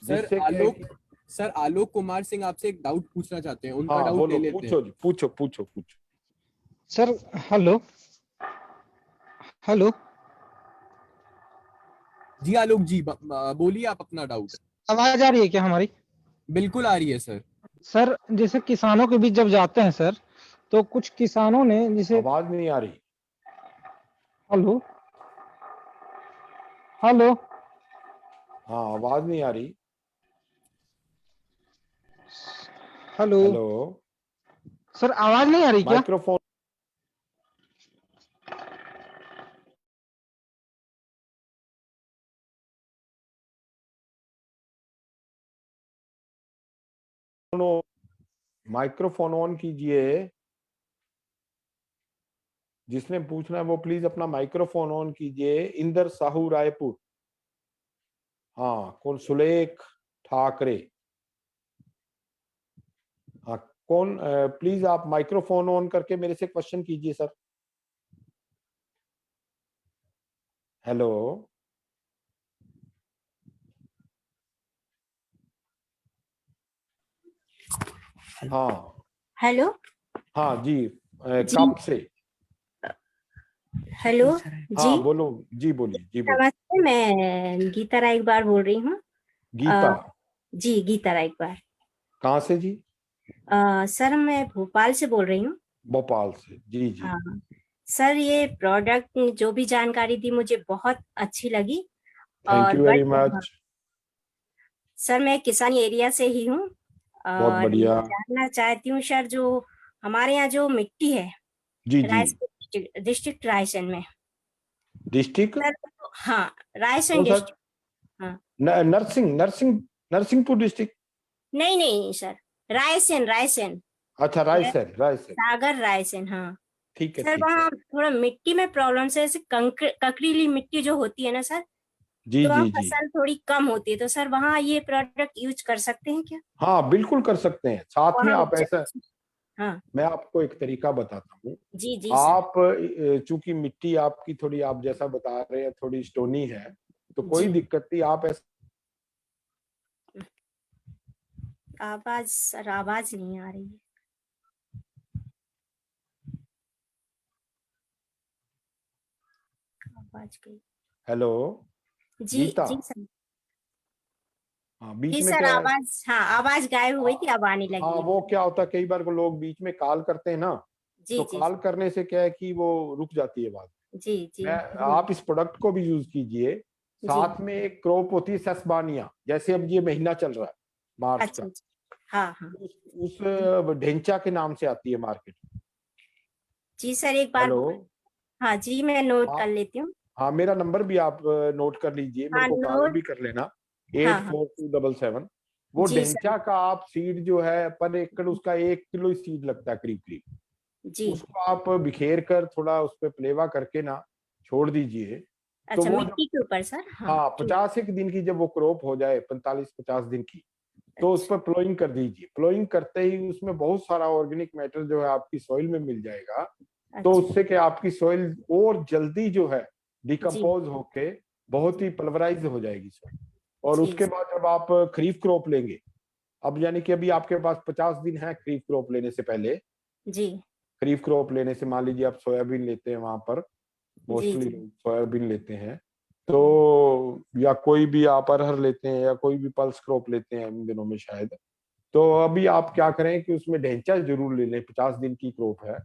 [SPEAKER 2] सर
[SPEAKER 1] जिससे क्या है कि
[SPEAKER 2] आलोक कुमार सिंह आपसे एक डाउट पूछना चाहते हैं, उनका
[SPEAKER 1] हाँ
[SPEAKER 2] डाउट ले
[SPEAKER 1] बोलो,
[SPEAKER 2] लेते हैं।
[SPEAKER 1] पूछो जी, पूछो पूछो पूछो।
[SPEAKER 3] Sir hello hello.
[SPEAKER 2] जी आलोक जी, बोलिए आप अपना डाउट।
[SPEAKER 3] आवाज आ रही है क्या हमारी?
[SPEAKER 2] बिल्कुल आ रही है सर।
[SPEAKER 3] सर जैसे किसानों के बीच जब जाते हैं सर, तो कुछ किसानों ने जैसे
[SPEAKER 1] आवाज नहीं आ रही।
[SPEAKER 3] Hello hello.
[SPEAKER 1] हाँ, आवाज नहीं आ रही।
[SPEAKER 3] हेलो
[SPEAKER 1] हेलो,
[SPEAKER 3] सर, आवाज नहीं आ रही क्या?
[SPEAKER 1] माइक्रोफोन माइक्रोफोन ऑन कीजिए। जिसने पूछना है वो प्लीज अपना माइक्रोफोन ऑन कीजिए। इंदर साहू रायपुर। हाँ, कौन? सुलेख ठाकरे। हाँ, कौन? प्लीज आप माइक्रोफोन ऑन करके मेरे से क्वेश्चन कीजिए सर। हेलो। हाँ
[SPEAKER 4] हेलो
[SPEAKER 1] हाँ जी,
[SPEAKER 4] जी।
[SPEAKER 1] कब से?
[SPEAKER 4] हेलो जी,
[SPEAKER 1] हाँ बोलो जी, बोलिए जी, बोलिए।
[SPEAKER 4] नमस्ते। मैं गीता राय एक बार बोल रही हूँ।
[SPEAKER 1] गीता।
[SPEAKER 4] जी गीता रायकवार।
[SPEAKER 1] कहाँ से जी?
[SPEAKER 4] सर मैं भोपाल से बोल रही हूँ।
[SPEAKER 1] भोपाल से, जी जी।
[SPEAKER 4] हाँ सर, ये प्रोडक्ट जो भी जानकारी दी मुझे बहुत अच्छी लगी।
[SPEAKER 1] थैंक
[SPEAKER 4] और
[SPEAKER 1] you very
[SPEAKER 4] but
[SPEAKER 1] much.
[SPEAKER 4] Sir मैं किसानी एरिया से ही हूँ
[SPEAKER 1] बहुत
[SPEAKER 4] और मैं
[SPEAKER 1] बढ़िया।
[SPEAKER 4] जानना चाहती हूँ सर, जो हमारे यहाँ जो मिट्टी है
[SPEAKER 1] जी जी।
[SPEAKER 4] रायसेन डिस्ट्रिक्ट रायसेन में
[SPEAKER 1] डिस्ट्रिक्ट
[SPEAKER 4] सर, हाँ रायसेन
[SPEAKER 1] कौन सा?
[SPEAKER 4] डिस्ट्रिक्ट। हाँ
[SPEAKER 1] नरसिंहपुर डिस्ट्रिक्ट।
[SPEAKER 4] नहीं नहीं सर, रायसेन रायसेन।
[SPEAKER 1] अच्छा,
[SPEAKER 4] यह
[SPEAKER 1] रायसेन रायसेन।
[SPEAKER 4] सागर रायसेन, हाँ।
[SPEAKER 1] ठीक है
[SPEAKER 4] सर
[SPEAKER 1] ठीक है।
[SPEAKER 4] वहाँ थोड़ा मिट्टी में प्रॉब्लम है, जैसे ककड़ीली मिट्टी जो होती है ना सर,
[SPEAKER 1] जी
[SPEAKER 4] तो वहाँ
[SPEAKER 1] जी जी।
[SPEAKER 4] फसल थोड़ी कम होती है, तो सर वहाँ ये प्रोडक्ट यूज कर सकते हैं क्या?
[SPEAKER 1] हाँ बिल्कुल कर सकते हैं, साथ में
[SPEAKER 4] वहाँ
[SPEAKER 1] आप ऐसा,
[SPEAKER 4] हाँ
[SPEAKER 1] मैं आपको एक तरीका बताता हूँ।
[SPEAKER 4] जी जी सर।
[SPEAKER 1] आप चूंकि मिट्टी आपकी थोड़ी, आप जैसा बता रहे हैं थोड़ी स्टोनी है, तो कोई
[SPEAKER 4] जी
[SPEAKER 1] दिक्कत नहीं। आप ऐसा,
[SPEAKER 4] आवाज सर, आवाज नहीं आ रही है। आवाज गई।
[SPEAKER 1] हेलो
[SPEAKER 4] जी
[SPEAKER 1] गीता।
[SPEAKER 4] जी सर।
[SPEAKER 1] हाँ बीच
[SPEAKER 4] जी
[SPEAKER 1] में
[SPEAKER 4] सर,
[SPEAKER 1] क्या है,
[SPEAKER 4] आवाज, हाँ आवाज गायब हुई थी, अब आने
[SPEAKER 1] हाँ
[SPEAKER 4] लगी है।
[SPEAKER 1] वो क्या होता है, कई बार को लोग बीच में कॉल करते हैं ना,
[SPEAKER 4] जी
[SPEAKER 1] तो
[SPEAKER 4] जी
[SPEAKER 1] कॉल करने से क्या है कि वो रुक जाती है बात।
[SPEAKER 4] जी जी
[SPEAKER 1] मैं, आप इस प्रोडक्ट को भी यूज कीजिए।
[SPEAKER 4] जी।
[SPEAKER 1] साथ में एक क्रॉप होती है सेसबानिया, जैसे अब ये महीना चल रहा है मार्च
[SPEAKER 4] अच्छा
[SPEAKER 1] का,
[SPEAKER 4] अच्छा। हाँ हाँ।
[SPEAKER 1] उस ढेंचा के नाम से आती है मार्केट।
[SPEAKER 4] जी सर, एक बार।
[SPEAKER 1] हेलो।
[SPEAKER 4] हाँ जी, मैं नोट
[SPEAKER 1] हाँ
[SPEAKER 4] कर लेती हूँ।
[SPEAKER 1] हाँ, मेरा नंबर भी आप नोट कर लीजिए, मेरे
[SPEAKER 4] हाँ
[SPEAKER 1] को कॉल
[SPEAKER 4] नोट।
[SPEAKER 1] भी कर लेना,
[SPEAKER 4] हाँ
[SPEAKER 1] एट
[SPEAKER 4] हाँ।
[SPEAKER 1] फोर टू डबल सेवन वो
[SPEAKER 4] जी सर।
[SPEAKER 1] ढेंचा का आप सीड जो है पर एकड़ उसका 1 किलो सीड लगता है करीब करीब।
[SPEAKER 4] जी।
[SPEAKER 1] उसको आप बिखेर कर थोड़ा उस पर प्लेवा करके ना छोड़ दीजिए। तो
[SPEAKER 4] अच्छा,
[SPEAKER 1] वो जब,
[SPEAKER 4] मिट्टी के ऊपर सर, हाँ
[SPEAKER 1] हाँ
[SPEAKER 4] ठीक।
[SPEAKER 1] 50 एक दिन की जब वो क्रॉप हो जाए, 45-50 दिन की, तो उस
[SPEAKER 4] अच्छा
[SPEAKER 1] पर प्लोइंग कर दीजिए। प्लोइंग करते ही उसमें बहुत सारा ऑर्गेनिक मैटर जो है आपकी सॉइल में मिल जाएगा। तो
[SPEAKER 4] अच्छा।
[SPEAKER 1] उससे क्या आपकी सॉइल और जल्दी जो है
[SPEAKER 4] जी
[SPEAKER 1] डिकम्पोज होके बहुत ही पल्वराइज हो जाएगी सॉइल। और
[SPEAKER 4] जी
[SPEAKER 1] उसके बाद जब आप खरीफ क्रॉप लेंगे, अब यानी कि अभी आपके पास 50 दिन है खरीफ क्रॉप लेने से पहले।
[SPEAKER 4] जी
[SPEAKER 1] खरीफ क्रॉप लेने से मान लीजिए आप सोयाबीन लेते हैं, वहां पर
[SPEAKER 4] जी
[SPEAKER 1] मोस्टली
[SPEAKER 4] जी।
[SPEAKER 1] लोग सोयाबीन लेते हैं, तो या कोई भी आप अरहर लेते हैं या कोई भी पल्स क्रॉप लेते हैं इन दिनों में शायद। तो अभी आप क्या करें कि उसमें ढेंचा जरूर ले लें, 50 दिन की क्रॉप है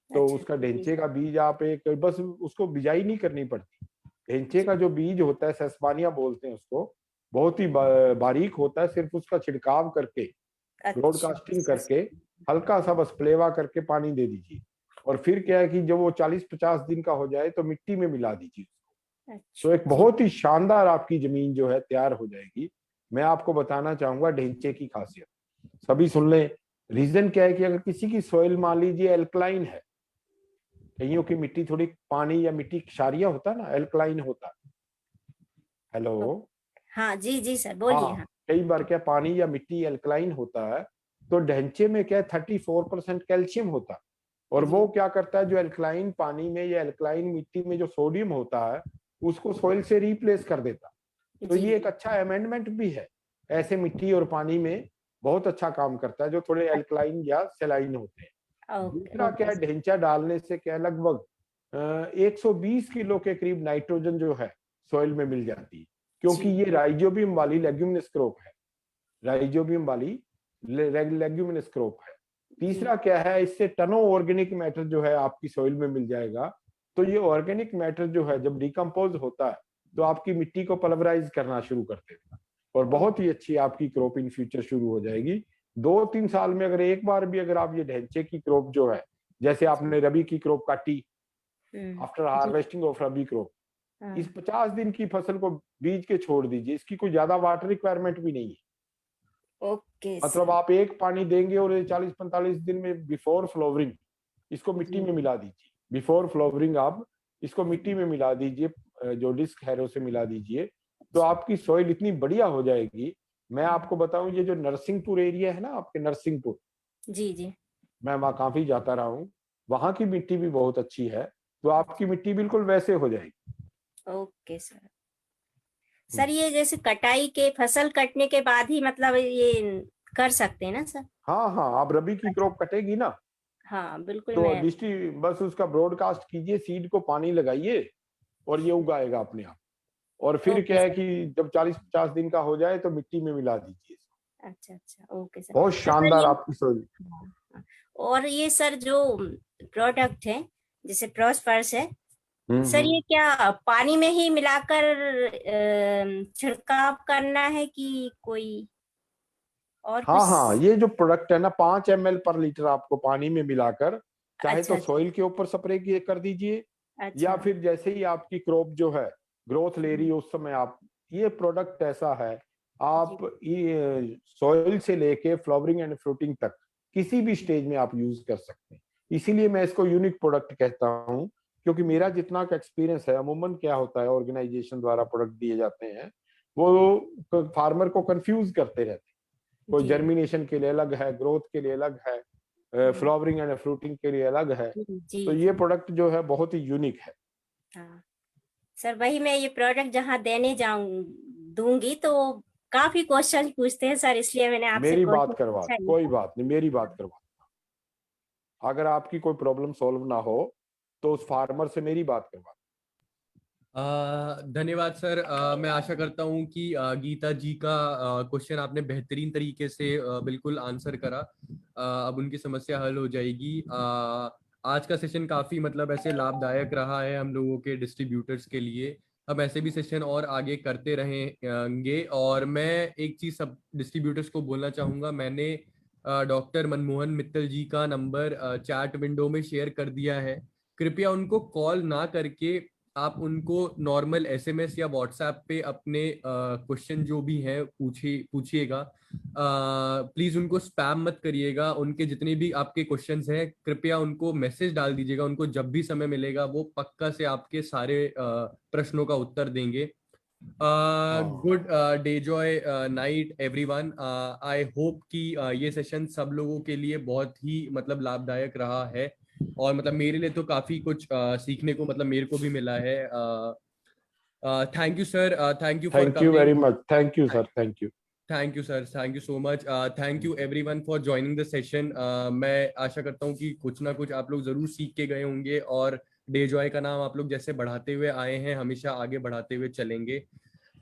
[SPEAKER 1] तो
[SPEAKER 4] अच्छा
[SPEAKER 1] उसका
[SPEAKER 4] जी
[SPEAKER 1] ढेंचे का बीज आप एक, बस उसको बिजाई नहीं करनी पड़ती। ढेंचे
[SPEAKER 4] जी।
[SPEAKER 1] का जो बीज होता है, सेसबानिया बोलते हैं उसको, बहुत ही बारीक होता है, सिर्फ उसका छिड़काव करके,
[SPEAKER 4] अच्छा
[SPEAKER 1] ब्रॉडकास्टिंग करके, हल्का सा बस प्लेवा करके पानी दे दीजिए। और फिर क्या है कि जब वो 40-50 दिन का हो जाए तो मिट्टी में मिला दीजिए। तो
[SPEAKER 4] अच्छा
[SPEAKER 1] एक
[SPEAKER 4] जी।
[SPEAKER 1] बहुत ही शानदार आपकी जमीन जो है तैयार हो जाएगी। मैं आपको बताना चाहूंगा ढेंचे की खासियत, सभी सुन लें। रीजन क्या है कि अगर किसी की सॉइल मान लीजिए एल्कलाइन है, कईयों की मिट्टी थोड़ी पानी या मिट्टी क्षारीय होता है ना, एल्कलाइन होता है। हेलो।
[SPEAKER 4] हाँ जी जी सर, बोलिए।
[SPEAKER 1] हाँ,
[SPEAKER 4] हाँ
[SPEAKER 1] कई बार क्या पानी या मिट्टी एल्कलाइन होता है, तो ढेंचे में क्या 34% कैल्शियम होता है। और
[SPEAKER 4] जी
[SPEAKER 1] वो क्या करता है, जो एल्कलाइन पानी में या एल्कलाइन मिट्टी में जो सोडियम होता है, उसको सॉइल से रिप्लेस कर देता है। तो
[SPEAKER 4] जी।
[SPEAKER 1] ये एक अच्छा अमेंडमेंट भी है, ऐसे मिट्टी और पानी में बहुत अच्छा काम करता है जो थोड़े एल्कलाइन या सेलाइन होते हैं।
[SPEAKER 4] ओके
[SPEAKER 1] दूसरा क्या
[SPEAKER 4] ओके
[SPEAKER 1] है, ढेंचा डालने से क्या है, लगभग 120 किलो के करीब नाइट्रोजन जो है सॉइल में मिल जाती है, क्योंकि
[SPEAKER 4] जी
[SPEAKER 1] ये राइजोबियम वाली लेग्यूमिनस क्रॉप है। राइजोबियम वाली लेग्यूमिनस क्रॉप है।
[SPEAKER 4] जी
[SPEAKER 1] तीसरा क्या है, इससे टनों ऑर्गेनिक मैटर जो है आपकी सॉइल में मिल जाएगा। तो ये ऑर्गेनिक मैटर जो है जब डिकम्पोज होता है तो आपकी मिट्टी को पल्वराइज करना शुरू कर देता है, और
[SPEAKER 4] ओ,
[SPEAKER 1] बहुत ही अच्छी आपकी क्रॉप इन फ्यूचर शुरू हो जाएगी। 2-3 साल में अगर एक बार भी अगर आप ये ढेंचे की क्रॉप जो है, जैसे आपने रबी की क्रॉप काटी, after
[SPEAKER 4] the
[SPEAKER 1] harvesting of rabi crop,
[SPEAKER 4] हाँ।
[SPEAKER 1] इस 50 दिन की फसल को बीज के छोड़ दीजिए, इसकी कोई ज्यादा वाटर रिक्वायरमेंट भी नहीं है।
[SPEAKER 4] ओके
[SPEAKER 1] मतलब
[SPEAKER 4] सर।
[SPEAKER 1] आप एक पानी देंगे और 40-45 दिन में बिफोर फ्लावरिंग इसको मिट्टी
[SPEAKER 4] जी
[SPEAKER 1] में मिला दीजिए। बिफोर फ्लावरिंग आप इसको मिट्टी में मिला दीजिए, जो डिस्क हैरो से मिला दीजिए, तो आपकी सॉइल इतनी बढ़िया हो जाएगी। मैं आपको बताऊं, ये जो नरसिंहपुर एरिया है ना आपके, नरसिंहपुर,
[SPEAKER 4] जी जी।
[SPEAKER 1] मैं वहां काफी जाता रहा हूँ, वहां की मिट्टी भी बहुत अच्छी है। तो आपकी मिट्टी बिल्कुल वैसे हो जाएगी।
[SPEAKER 4] Okay sir. सर ये जैसे कटाई के, फसल कटने के बाद ही मतलब ये कर सकते हैं ना सर?
[SPEAKER 1] हाँ हाँ, आप रबी की क्रॉप कटेगी ना,
[SPEAKER 4] हाँ बिल्कुल।
[SPEAKER 1] तो
[SPEAKER 4] मैं
[SPEAKER 1] डिस्ट्री बस उसका ब्रॉडकास्ट कीजिए, सीड को पानी लगाइए और ये उगाएगा अपने आप। और फिर
[SPEAKER 4] ओके
[SPEAKER 1] क्या है
[SPEAKER 4] सर।
[SPEAKER 1] कि जब 40-50 दिन का हो जाए तो मिट्टी में मिला दीजिए।
[SPEAKER 4] अच्छा अच्छा, ओके सर।
[SPEAKER 1] बहुत
[SPEAKER 4] तो सर
[SPEAKER 1] शानदार
[SPEAKER 4] ये
[SPEAKER 1] आपकी सोच।
[SPEAKER 4] हाँ, और ये सर जो प्रोडक्ट है जैसे प्रॉस्पर्स है सर, ये क्या पानी में ही मिलाकर छिड़काव करना है कि कोई और
[SPEAKER 1] हाँ हाँ,
[SPEAKER 4] कुछ?
[SPEAKER 1] ये जो प्रोडक्ट है ना 5 ml पर लीटर आपको पानी में मिलाकर चाहे
[SPEAKER 4] अच्छा
[SPEAKER 1] तो
[SPEAKER 4] अच्छा
[SPEAKER 1] सॉइल के ऊपर स्प्रे कर दीजिए, या
[SPEAKER 4] अच्छा।
[SPEAKER 1] फिर जैसे ही आपकी क्रॉप जो है ग्रोथ ले रही है उस समय आप, ये प्रोडक्ट ऐसा है आप
[SPEAKER 4] जी
[SPEAKER 1] ये सॉइल से लेके फ्लावरिंग एंड फ्रूटिंग तक किसी भी स्टेज में आप यूज कर सकते हैं। इसीलिए मैं इसको यूनिक प्रोडक्ट कहता हूँ, क्योंकि मेरा जितना का एक्सपीरियंस है, अमूमन क्या होता है ऑर्गेनाइजेशन द्वारा प्रोडक्ट दिए जाते हैं वो फार्मर को कंफ्यूज करते रहते हैं। कोई
[SPEAKER 4] जी
[SPEAKER 1] जर्मिनेशन के लिए अलग है, ग्रोथ के लिए अलग है,
[SPEAKER 4] हम्म,
[SPEAKER 1] फ्लावरिंग एंड फ्रूटिंग के लिए अलग है।
[SPEAKER 4] जी
[SPEAKER 1] तो ये
[SPEAKER 4] जी
[SPEAKER 1] प्रोडक्ट जो है बहुत ही यूनिक है।
[SPEAKER 4] हाँ सर, वही मैं ये प्रोडक्ट जहाँ देने जाऊं दूंगी तो काफी क्वेश्चन पूछते हैं सर, इसलिए मैंने आपसे
[SPEAKER 1] मेरी
[SPEAKER 4] क्वेश्चन
[SPEAKER 1] बात करवा
[SPEAKER 4] पूछा
[SPEAKER 1] दो,
[SPEAKER 4] ही
[SPEAKER 1] कोई
[SPEAKER 4] था।
[SPEAKER 1] बात नहीं, मेरी बात करवा दो। अगर आपकी कोई प्रॉब्लम सॉल्व ना हो तो उस फार्मर से मेरी बात करवा
[SPEAKER 2] धन्यवाद सर। मैं आशा करता हूं कि गीता जी का क्वेश्चन आपने बेहतरीन तरीके से बिल्कुल आंसर करा। अब उनकी समस्या हल हो जाएगी। आज का सेशन काफी मतलब ऐसे लाभदायक रहा है हम लोगों के डिस्ट्रीब्यूटर्स के लिए। हम ऐसे भी सेशन और आगे करते रहेंगे। और मैं एक चीज सब डिस्ट्रीब्यूटर्स को बोलना चाहूंगा, मैंने डॉक्टर मनमोहन मित्तल जी का नंबर चैट विंडो में शेयर कर दिया है। कृपया उनको कॉल ना करके आप उनको नॉर्मल एसएमएस या व्हाट्सएप पे अपने क्वेश्चन जो भी हैं पूछिएगा। प्लीज उनको स्पैम मत करिएगा। उनके जितने भी आपके क्वेश्चंस हैं कृपया उनको मैसेज डाल दीजिएगा। उनको जब भी समय मिलेगा वो पक्का से आपके सारे प्रश्नों का उत्तर देंगे।
[SPEAKER 1] हाँ,
[SPEAKER 2] good day joy night everyone. I hope कि ये सेशन सब लोगों के लिए बहुत ही मतलब लाभदायक रहा है। और मतलब मेरे लिए तो काफी कुछ सीखने को मतलब मेरे को भी मिला है। Thank you sir, thank you for
[SPEAKER 1] thank you very
[SPEAKER 2] coming.
[SPEAKER 1] Much, thank you sir, thank you.
[SPEAKER 2] Thank you sir, thank you so much. Thank you everyone for joining the session. मैं आशा करता हूँ कि कुछ ना कुछ आप लोग जरूर सीख के गए होंगे और डे जॉय का नाम आप लोग जैसे बढ़ाते हुए आए हैं हमेशा आगे बढ़ाते हुए चलेंगे।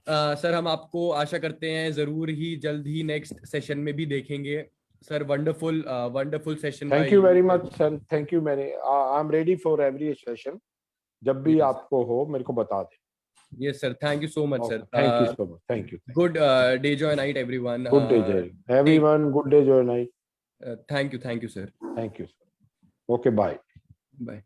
[SPEAKER 2] सर हम आपको आशा करते हैं जरूर ही जल्द ही नेक्स्ट सेशन में भी देखेंगे। Sir wonderful wonderful session
[SPEAKER 1] thank
[SPEAKER 2] bye
[SPEAKER 1] you
[SPEAKER 2] you
[SPEAKER 1] very
[SPEAKER 2] sir.
[SPEAKER 1] Much sir, thank you. मैंने I am ready for every session. जब भी
[SPEAKER 2] यस
[SPEAKER 1] आपको हो मेरे को बता दें।
[SPEAKER 2] Yes sir, thank you so much sir.
[SPEAKER 1] Okay, thank you so much, thank you.
[SPEAKER 2] Good day joy night everyone.
[SPEAKER 1] Good day jay
[SPEAKER 2] take
[SPEAKER 1] everyone, good day jay night.
[SPEAKER 2] Thank you sir.
[SPEAKER 1] Thank you sir. Okay, bye.
[SPEAKER 2] Bye.